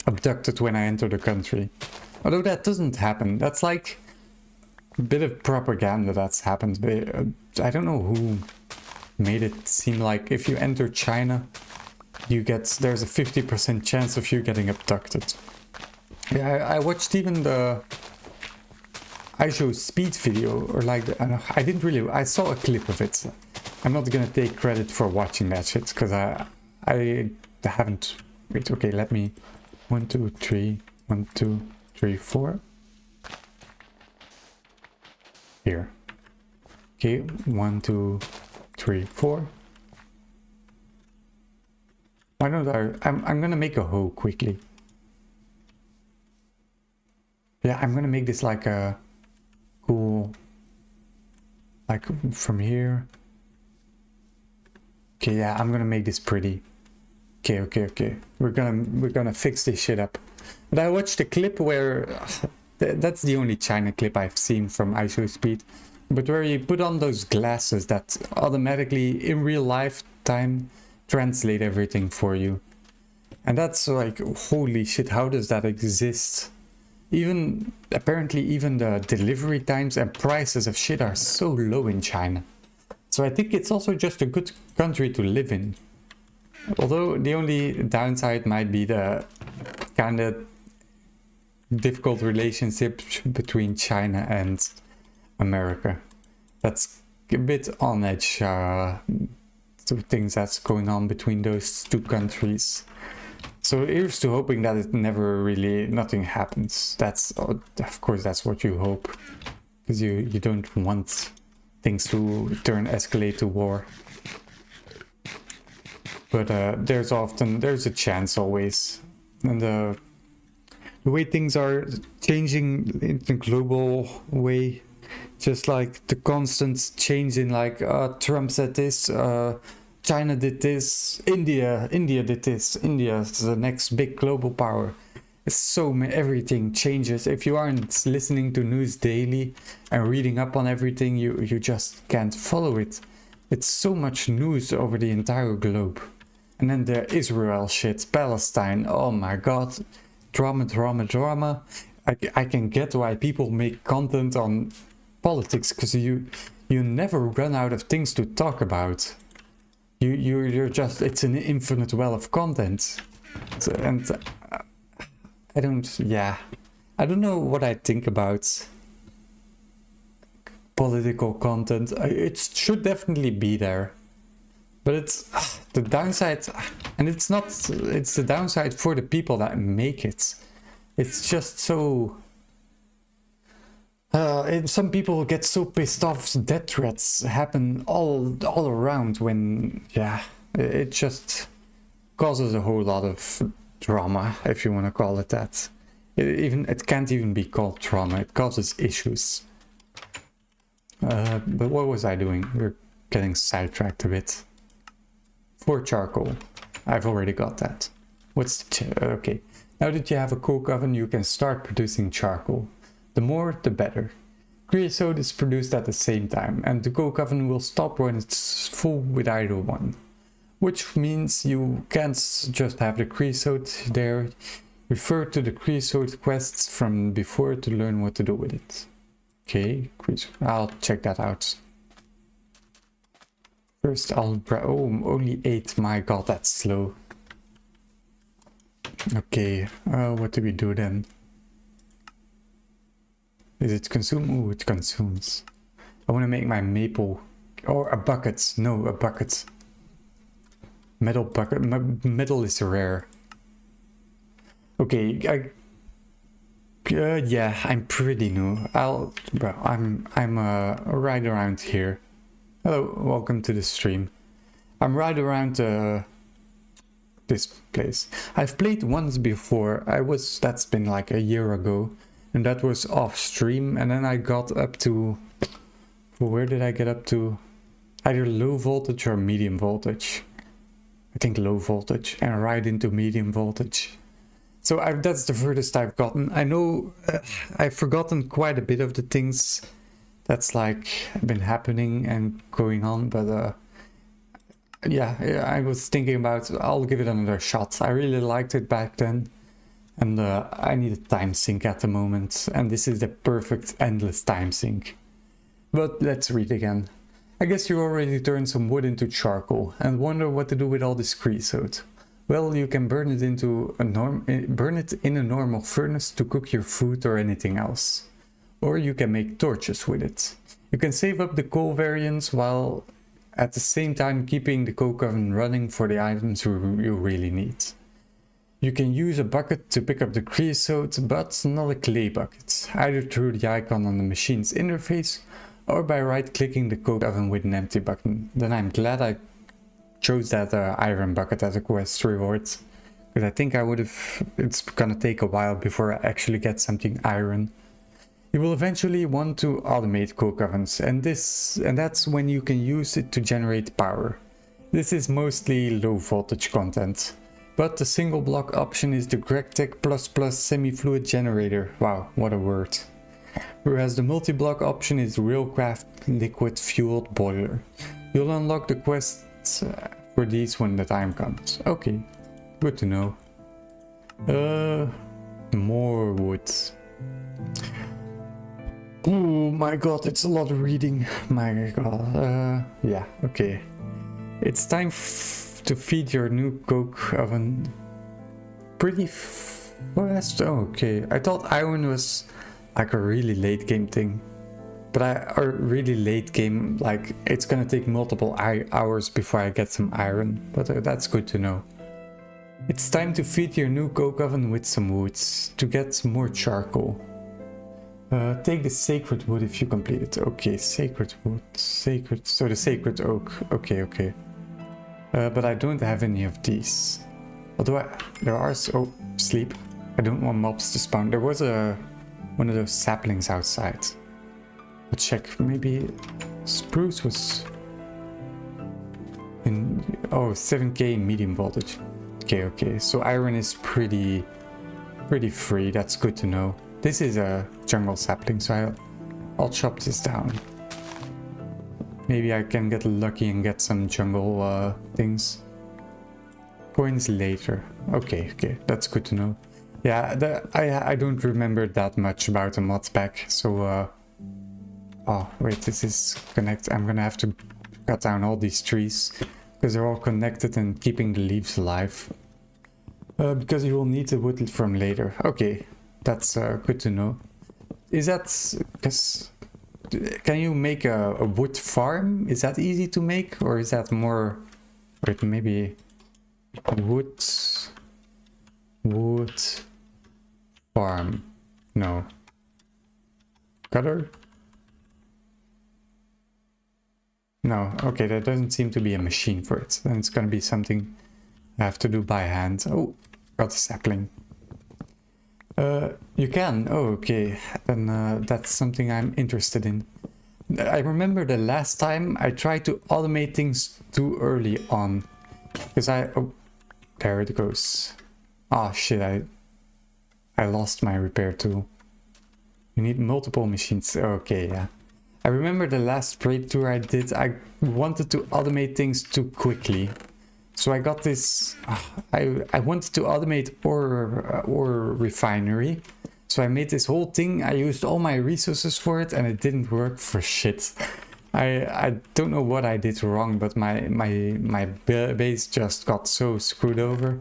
S1: abducted when I enter the country. Although that doesn't happen. That's like a bit of propaganda that's happened. But I don't know who made it seem like if you enter China, there's a 50% chance of you getting abducted. Yeah, I watched even the iShow Speed video, or like I saw a clip of it. I'm not gonna take credit for watching that shit because I haven't. Wait, okay, let me 1 2 3 1 2 3 4 here. Okay, 1 2 3 4. Why don't I'm gonna make a hoe quickly. Yeah, I'm gonna make this like a cool, like from here. Okay, yeah, I'm gonna make this pretty. Okay. We're gonna fix this shit up. But I watched a clip where that's the only China clip I've seen from ISOspeed, but where you put on those glasses that automatically in real life time translate everything for you. And that's like, holy shit, how does that exist? Even apparently even the delivery times and prices of shit are so low in China. So I think it's also just a good country to live in. Although the only downside might be the kind of difficult relationship between China and America. That's a bit on edge to things that's going on between those two countries. So here's to hoping that it never really, nothing happens. That's, of course, that's what you hope. Because you don't want things to escalate to war. But there's a chance always. And the way things are changing in the global way, just like the constant change in like, Trump said this, China did this, India did this, India is the next big global power. It's so everything changes. If you aren't listening to news daily and reading up on everything, you just can't follow it. It's so much news over the entire globe. And then the Israel shit, Palestine, oh my god, drama. I can get why people make content on politics, because you never run out of things to talk about. You're just, it's an infinite well of content. So, and I don't know what I think about political content. It should definitely be there. But it's the downside, and it's the downside for the people that make it. It's just so... some people get so pissed off, death threats happen all around when, it just causes a whole lot of drama, if you want to call it that. It can't even be called trauma, it causes issues. But what was I doing? We're getting sidetracked a bit. 4 charcoal. I've already got that. What's the... okay. Now that you have a coke oven, you can start producing charcoal. The more, the better. Creosote is produced at the same time, and the coke oven will stop when it's full with either one. Which means you can't just have the creosote there. Refer to the creosote quests from before to learn what to do with it. Okay, I'll check that out. First I'll... oh, only 8, my god, that's slow. Okay, what do we do then? Is it consume? Oh, it consumes. I want to make my maple... or a bucket. No, a bucket. Metal bucket. Metal is rare. Okay, yeah, I'm pretty new. I'm right around here. Hello, welcome to the stream. I'm right around this place. I've played once before. That's been like a year ago, and that was off stream. And then I got up to... where did I get up to? Either low voltage or medium voltage. I think low voltage, and right into medium voltage. So that's the furthest I've gotten. I know I've forgotten quite a bit of the things that's like been happening and going on, but yeah, I was thinking about, I'll give it another shot. I really liked it back then, and I need a time sink at the moment, and this is the perfect endless time sink. But let's read again. I guess you already turned some wood into charcoal and wonder what to do with all this creosote. Well, you can burn it in a normal furnace to cook your food or anything else. Or you can make torches with it. You can save up the coal variants while at the same time keeping the coke oven running for the items you really need. You can use a bucket to pick up the creosote, but not a clay bucket, either through the icon on the machine's interface or by right-clicking the coke oven with an empty button. Then I'm glad I chose that iron bucket as a quest reward, Because I think it's gonna take a while before I actually get something iron. You will eventually want to automate coke ovens, and that's when you can use it to generate power. This is mostly low voltage content. But the single block option is the GregTech++ semi-fluid generator. Wow, what a word. Whereas the multi-block option is Railcraft liquid fueled boiler. You'll unlock the quests for these when the time comes. Okay, good to know. More wood. Oh my god, it's a lot of reading. My god. Yeah, okay. It's time to feed your new coke oven. Pretty fast. Oh, okay. I thought iron was like a really late game thing. But or really late game, like it's gonna take multiple hours before I get some iron. But that's good to know. It's time to feed your new coke oven with some woods to get some more charcoal. Take the sacred wood if you complete it. Okay, sacred wood. Sacred. So the sacred oak. Okay, okay. But I don't have any of these. Although there are... Oh, sleep. I don't want mobs to spawn. There was one of those saplings outside. Let's check. Maybe spruce was... in... Oh, 7k medium voltage. Okay, okay. So iron is pretty free. That's good to know. This is a jungle sapling, so I'll chop this down. Maybe I can get lucky and get some jungle things. Coins later. Okay, okay, that's good to know. Yeah, I don't remember that much about the mod pack, so oh wait, this is connected. I'm gonna have to cut down all these trees because they're all connected and keeping the leaves alive. Because you will need the wood from later. Okay. That's good to know. Is that because can you make a wood farm? Is that easy to make, or is that more? Wait, maybe wood farm. No. Cutter. No. Okay, there doesn't seem to be a machine for it. Then it's gonna be something I have to do by hand. Oh, got a sapling. You can. Oh, okay. Then that's something I'm interested in. I remember the last time I tried to automate things too early on. Because oh, there it goes. Ah, shit, I lost my repair tool. You need multiple machines. Okay, yeah. I remember the last breakthrough I did, I wanted to automate things too quickly. So I got this, I wanted to automate ore refinery. So I made this whole thing, I used all my resources for it and it didn't work for shit. I don't know what I did wrong, but my base just got so screwed over.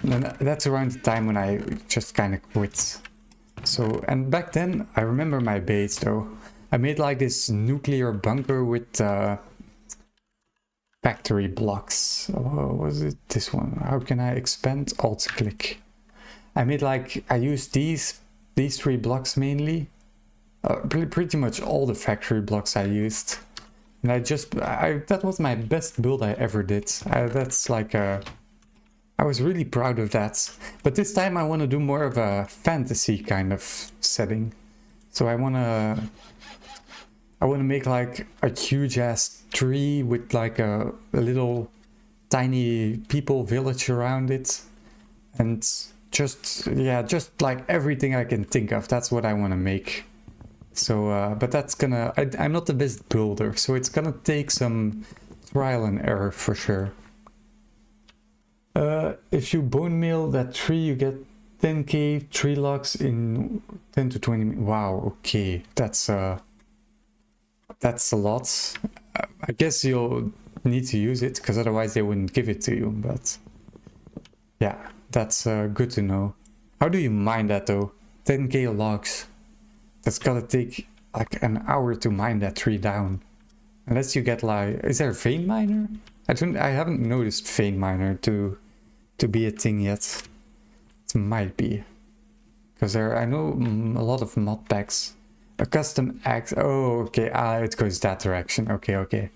S1: And that's around the time when I just kind of quit. So, and back then, I remember my base though. I made like this nuclear bunker with factory blocks. Oh, was it this one? How can I expand? Alt click. I made like, I used these 3 blocks mainly. Pretty much all the factory blocks I used. And that was my best build I ever did. That's like I was really proud of that. But this time I want to do more of a fantasy kind of setting. So I want to make like a huge ass tree with like a little tiny people village around it. And just like everything I can think of. That's what I want to make. So, but that's gonna... I'm not the best builder, so it's gonna take some trial and error for sure. If you bone meal that tree, you get 10k tree logs in 10 to 20 minutes. Wow, okay, that's a lot. I guess you'll need to use it, because otherwise they wouldn't give it to you, but... yeah, that's good to know. How do you mine that though? 10k logs. That's gotta take like an hour to mine that tree down. Unless you get like... is there a vein miner? I haven't noticed vein miner to be a thing yet. It might be. Because I know a lot of mod packs. A custom axe. Oh, okay. It goes that direction. Okay.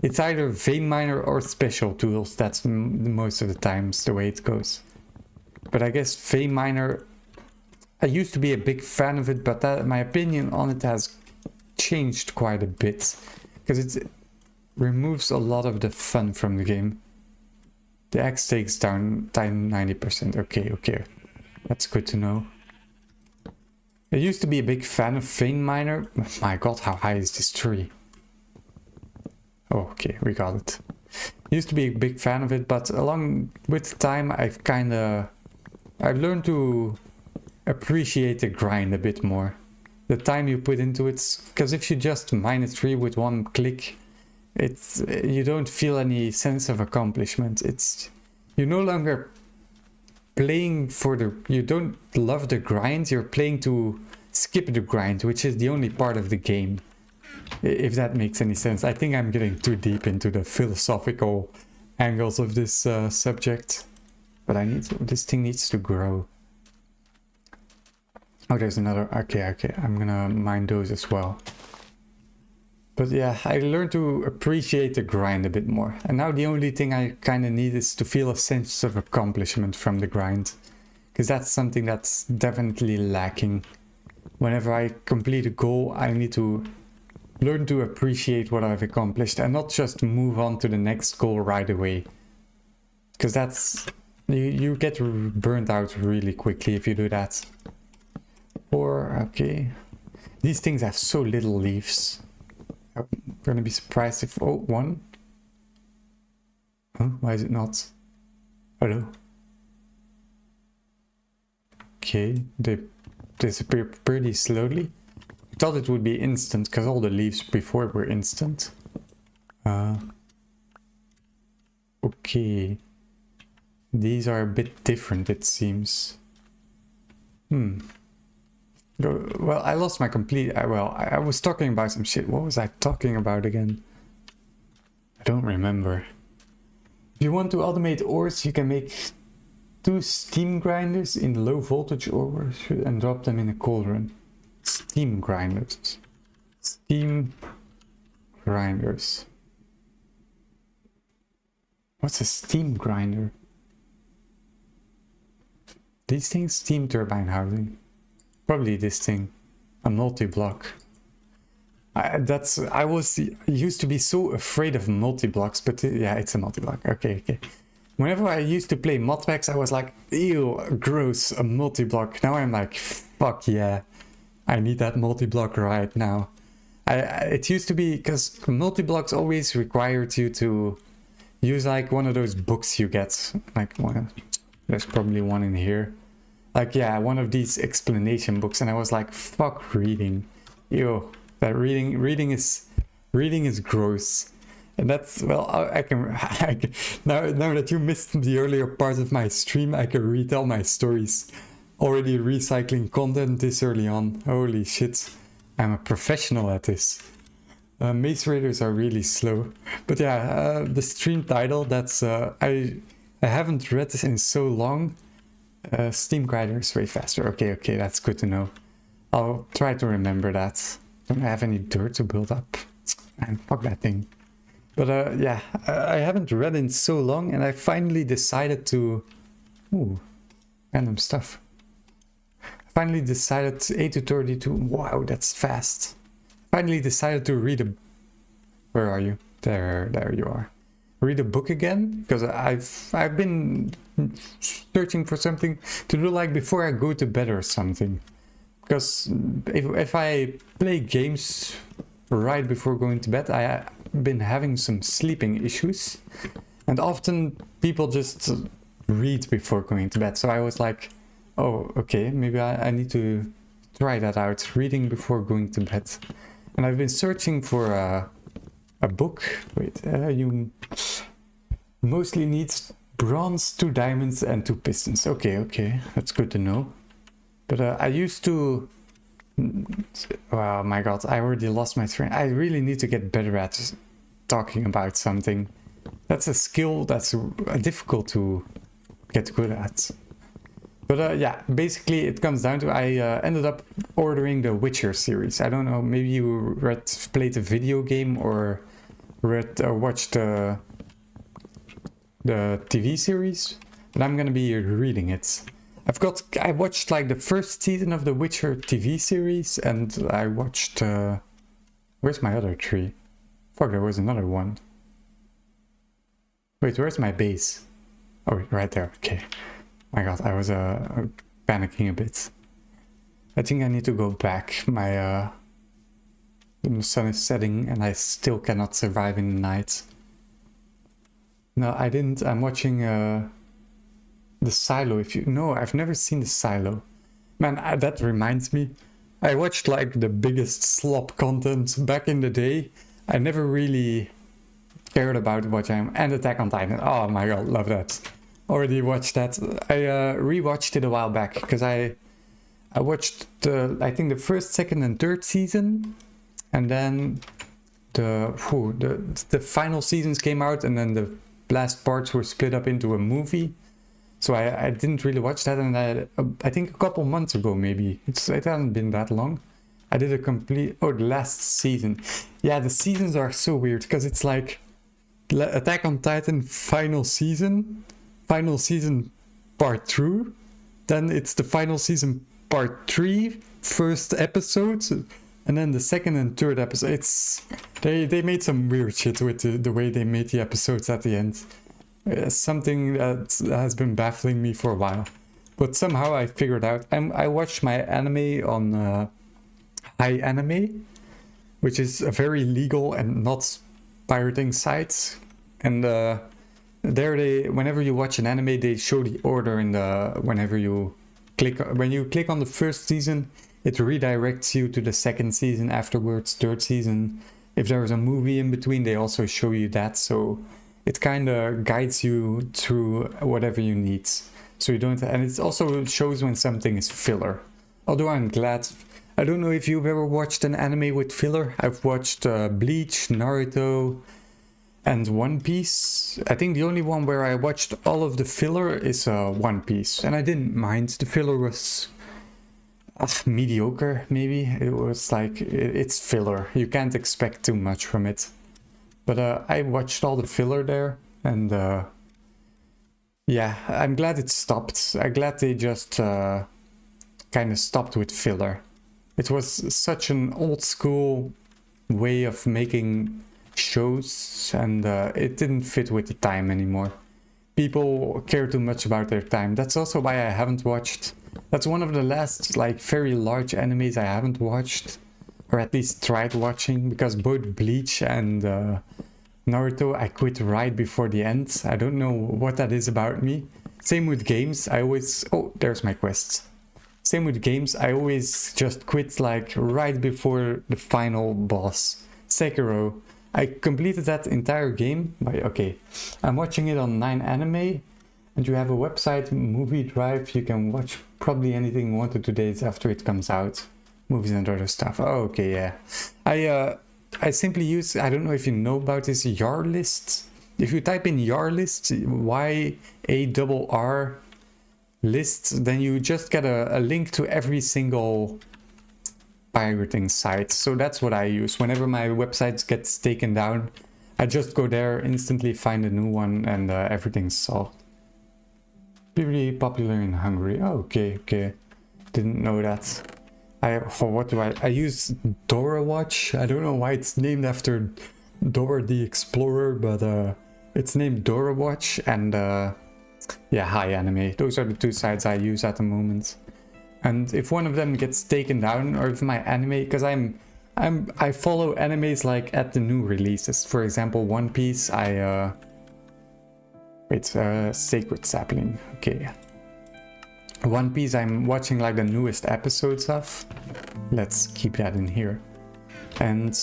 S1: It's either vein miner or special tools. That's most of the times the way it goes. But I guess Vein Miner, I used to be a big fan of it, but my opinion on it has changed quite a bit. Because it removes a lot of the fun from the game. The axe takes down 90%. Okay. That's good to know. I used to be a big fan of Vein Miner. My god, how high is this tree? Oh, okay, we got it. Used to be a big fan of it, but along with time I've learned to appreciate the grind a bit more. The time you put into it, because if you just mine a tree with one click, you don't feel any sense of accomplishment. You're no longer playing you don't love the grind, you're playing to skip the grind, which is the only part of the game. If that makes any sense. I think I'm getting too deep into the philosophical angles of this subject. But this thing needs to grow. Oh, there's another. Okay. I'm gonna mine those as well. But yeah, I learned to appreciate the grind a bit more. And now the only thing I kind of need is to feel a sense of accomplishment from the grind. Because that's something that's definitely lacking. Whenever I complete a goal, I need to learn to appreciate what I've accomplished and not just move on to the next goal right away. Because that's... You get burnt out really quickly if you do that. Okay. These things have so little leaves. I'm gonna be surprised if... Oh, one. Huh? Why is it not? Hello? Okay, they disappear pretty slowly. I thought it would be instant, because all the leaves before were instant. Okay. These are a bit different, it seems. Well, I lost my complete... I was talking about some shit. What was I talking about again? I don't remember. If you want to automate ores, you can make 2 steam grinders in low voltage ores and drop them in a cauldron. Steam grinders. Steam grinders. What's a steam grinder? These things? Steam turbine housing. Probably this thing. A multi-block. I used to be so afraid of multi-blocks, but yeah, it's a multi-block. Okay. Whenever I used to play modpacks, I was like, ew, gross, a multi-block. Now I'm like, fuck yeah, I need that multi-block right now. It used to be, because multi-blocks always required you to use like one of those books you get. Like, there's probably one in here. Like, yeah, one of these explanation books, and I was like, fuck reading. Ew, that reading is gross. And that's, well, I can now that you missed the earlier part of my stream, I can retell my stories. Already recycling content this early on. Holy shit, I'm a professional at this. Maze Raiders are really slow. But yeah, the stream title, that's, I haven't read this in so long. Steam grinder is way faster. Okay, that's good to know. I'll try to remember that. Don't have any dirt to build up. Man, fuck that thing. But yeah, I haven't read in so long, and I finally decided to... Ooh, random stuff. I finally decided 8 to 32. Wow, that's fast. Finally decided to read a... Where are you? There you are. Read a book again, because I've been searching for something to do like before I go to bed or something. Because if I play games right before going to bed, I've been having some sleeping issues, and often people just read before going to bed. So I was like, oh, okay, maybe I need to try that out, reading before going to bed. And I've been searching for a book. Wait, you mostly need bronze, 2 diamonds and 2 pistons. Okay, that's good to know. But I used to... Oh my god, I already lost my train. I really need to get better at talking about something. That's a skill that's difficult to get good at. But yeah, basically it comes down to I ended up ordering the Witcher series. I don't know, maybe you played the video game or watched the TV series, but I'm gonna be reading it. I watched like the first season of the Witcher TV series, and I watched where's my other tree? Fuck, there was another one. Wait, where's my base? Oh, right there. Okay. My god, I was panicking a bit. I think I need to go back. My the sun is setting and I still cannot survive in the night. No, I didn't. I'm watching the Silo. If you know, I've never seen the Silo. Man, that reminds me. I watched like the biggest slop content back in the day. I never really cared about watching and Attack on Titan. Oh my god, love that. Already watched that. I rewatched it a while back because I watched I think the first, second, and third season, and then the final seasons came out, and then the last parts were split up into a movie. So I didn't really watch that, and I think a couple months ago maybe. It hasn't been that long. I did a complete the last season. Yeah, the seasons are so weird because it's like Attack on Titan final season part 2, then it's the final season part 3 first episode, and then the second and third episode. It's they made some weird shit with the way they made the episodes at the end. Something that has been baffling me for a while, but somehow I figured out. I watched my anime on Hi Anime, which is a very legal and not pirating site, and there whenever you watch an anime, they show the order in when you click on the first season, it redirects you to the second season afterwards, third season. If there's a movie in between, they also show you that, so it kind of guides you through whatever you need. So you don't, and it also shows when something is filler. Although I'm glad, I don't know if you've ever watched an anime with filler. I've watched Bleach, Naruto, and One Piece. I think the only one where I watched all of the filler is One Piece, and I didn't mind. The filler was mediocre, maybe. It was like, it's filler. You can't expect too much from it. But I watched all the filler there, and yeah, I'm glad it stopped. I'm glad they just kind of stopped with filler. It was such an old school way of making shows, and it didn't fit with the time anymore. People care too much about their time. That's also why I haven't watched. That's one of the last like very large animes I haven't watched, or at least tried watching, because both Bleach and Naruto I quit right before the end. I don't know what that is about me. Same with games. I always there's my quest. Same with games. I always just quit like right before the final boss. Sekiro. I completed that entire game by, I'm watching it on 9 Anime, and you have a website, Movie Drive. You can watch probably anything 1 to 2 days after it comes out. Movies and other stuff. Oh, okay, yeah. I simply use, I don't know if you know about this, YAR list. If you type in YAR list, YARR list, then you just get a link to every single pirating site. So that's what I use. Whenever my website gets taken down, I just go there, instantly find a new one, and everything's solved. Pretty popular in Hungary. Oh, okay. Didn't know that. I use Dora Watch. I don't know why it's named after Dora the Explorer, but it's named Dora Watch, and yeah, Hi Anime. Those are the 2 sites I use at the moment. And if one of them gets taken down, or if my anime, because I follow animes like at the new releases. For example, One Piece, Sacred Sapling. Okay. One Piece I'm watching like the newest episodes of. Let's keep that in here. And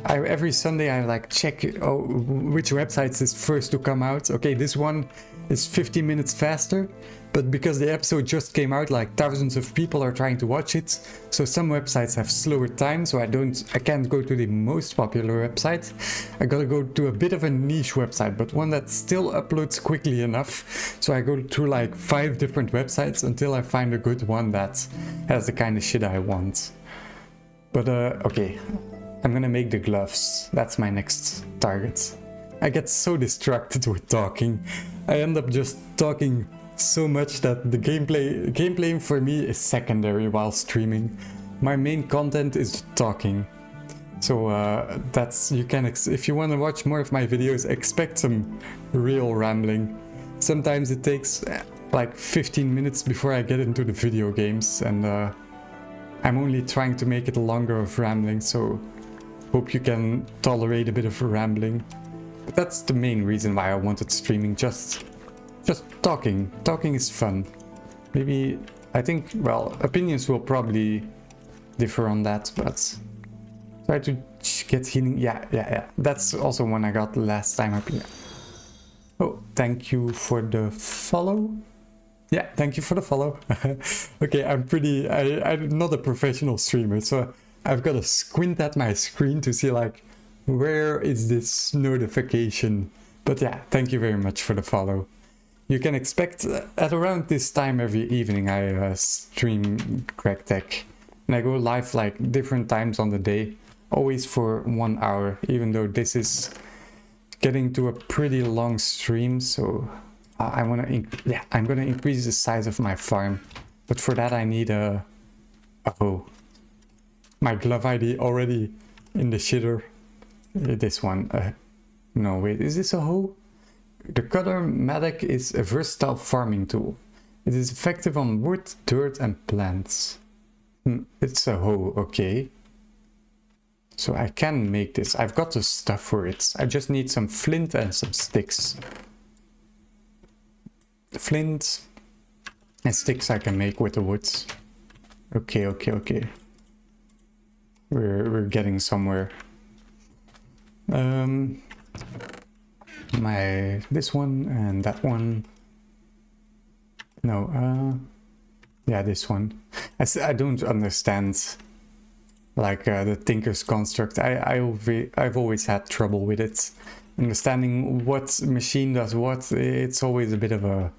S1: every Sunday I like check which websites is first to come out. Okay, this one is 50 minutes faster, but because the episode just came out, like thousands of people are trying to watch it, so some websites have slower time, so I can't go to the most popular website. I gotta go to a bit of a niche website, but one that still uploads quickly enough, so I go through like 5 different websites until I find a good one that has the kind of shit I want. But okay, I'm gonna make the gloves. That's my next target. I get so distracted with talking. I end up just talking so much that the gameplay for me is secondary while streaming. My main content is talking. So that's, you can, if you want to watch more of my videos, expect some real rambling. Sometimes it takes like 15 minutes before I get into the video games, and I'm only trying to make it longer of rambling, so hope you can tolerate a bit of rambling. But that's the main reason why I wanted streaming, just talking. Talking is fun. Maybe, I think, well, opinions will probably differ on that, but try to get healing. Yeah. That's also one I got last time up here. Oh, thank you for the follow. Yeah, thank you for the follow. Okay, I'm not a professional streamer, so I've got to squint at my screen to see like, where is this notification? But yeah, thank you very much for the follow. You can expect at around this time every evening I stream GregTech. And I go live like different times on the day, always for 1 hour, even though this is getting to a pretty long stream, so I'm gonna increase the size of my farm. But for that I need a hoe. My glove ID already in the shitter. This one. No, wait, is this a hoe? The cutter Matic is a versatile farming tool. It is effective on wood, dirt and plants. It's a hoe, okay. So I can make this. I've got the stuff for it. I just need some flint and some sticks. Flint and sticks I can make with the woods. Okay. We're getting somewhere. This one and that one. No, yeah, this one. I don't understand like the Tinker's construct. I've always had trouble with it. Understanding what machine does what. It's always a bit of a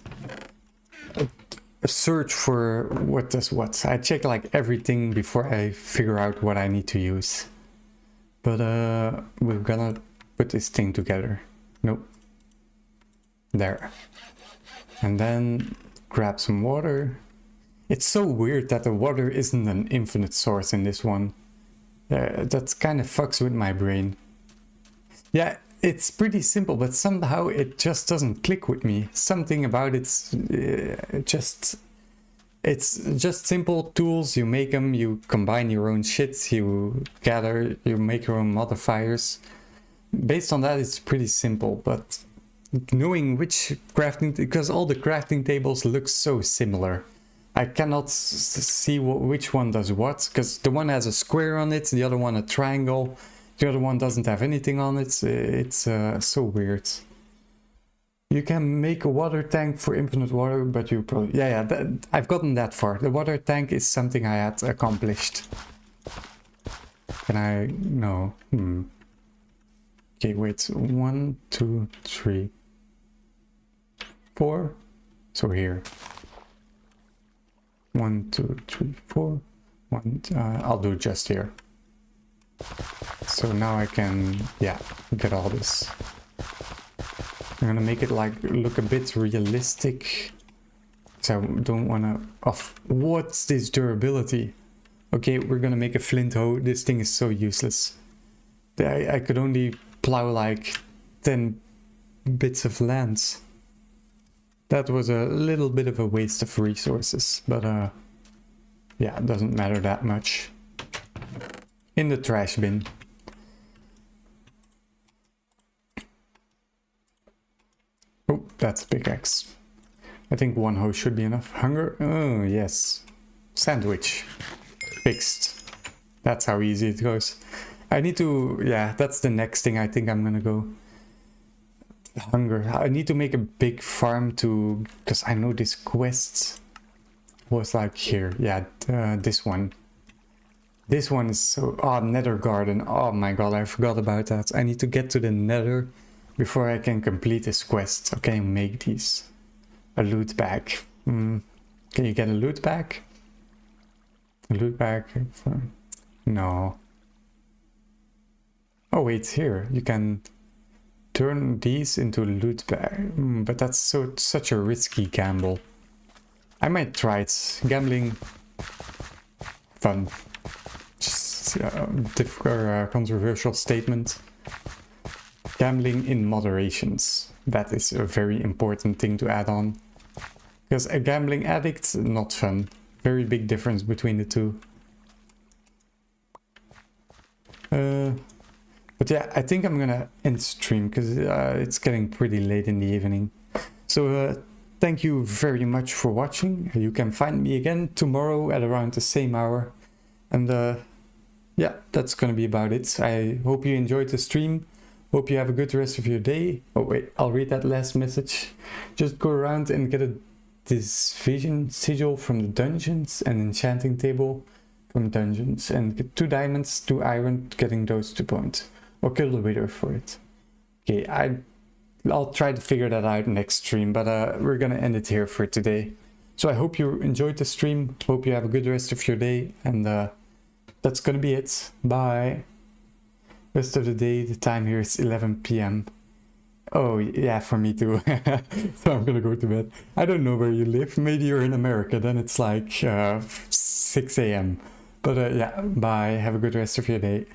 S1: search for what does what. I check like everything before I figure out what I need to use. But we're gonna put this thing together. Nope. There. And then grab some water. It's so weird that the water isn't an infinite source in this one. That kind of fucks with my brain. Yeah, it's pretty simple, but somehow it just doesn't click with me. Something about it's just simple tools. You make them, you combine your own shit, you gather, you make your own modifiers. Based on that, it's pretty simple, but knowing which crafting, because all the crafting tables look so similar. I cannot see which one does what, because the one has a square on it, the other one a triangle, the other one doesn't have anything on it. It's so weird. You can make a water tank for infinite water, but you probably... Yeah, I've gotten that far. The water tank is something I had accomplished. Can I... No. Okay, wait. 1, 2, 3, 4. So here. 1, 2, 3, 4. I'll do just here. So now I can, yeah, get all this. I'm gonna make it like look a bit realistic. So I don't wanna... what's this durability? Okay, we're gonna make a flint hoe. This thing is so useless. I could only plow like 10 bits of land. That was a little bit of a waste of resources, but yeah, it doesn't matter that much. In the trash bin. Oh, that's a pickaxe. I think one hoe should be enough. Hunger? Oh, yes. Sandwich. Fixed. That's how easy it goes. I need to... yeah, that's the next thing I think I'm gonna go. Hunger. I need to make a big farm to... because I know this quest was like here. Yeah, this one. This one is so... oh, nether garden. Oh my god, I forgot about that. I need to get to the nether before I can complete this quest. Okay, make these. A loot bag. Can you get a loot bag? A loot bag for... no. Oh wait, here. You can turn these into loot bag. But that's such a risky gamble. I might try it. Gambling, fun. Just controversial statement. Gambling in moderations. That is a very important thing to add on. Because a gambling addict, not fun. Very big difference between the two. But yeah, I think I'm gonna end stream because it's getting pretty late in the evening. So thank you very much for watching. You can find me again tomorrow at around the same hour. And yeah, that's gonna be about it. I hope you enjoyed the stream. Hope you have a good rest of your day. Oh wait, I'll read that last message. Just go around and get this vision sigil from the dungeons and enchanting table from dungeons. And get 2 diamonds, 2 iron, getting those to point. Or kill the wither for it. Okay, I'll try to figure that out next stream, but we're gonna end it here for today. So I hope you enjoyed the stream. Hope you have a good rest of your day. And that's gonna be it. Bye. Rest of the day, the time here is 11 p.m. Oh, yeah, for me too. So I'm gonna go to bed. I don't know where you live. Maybe you're in America, then it's like 6 a.m. But yeah, bye. Have a good rest of your day.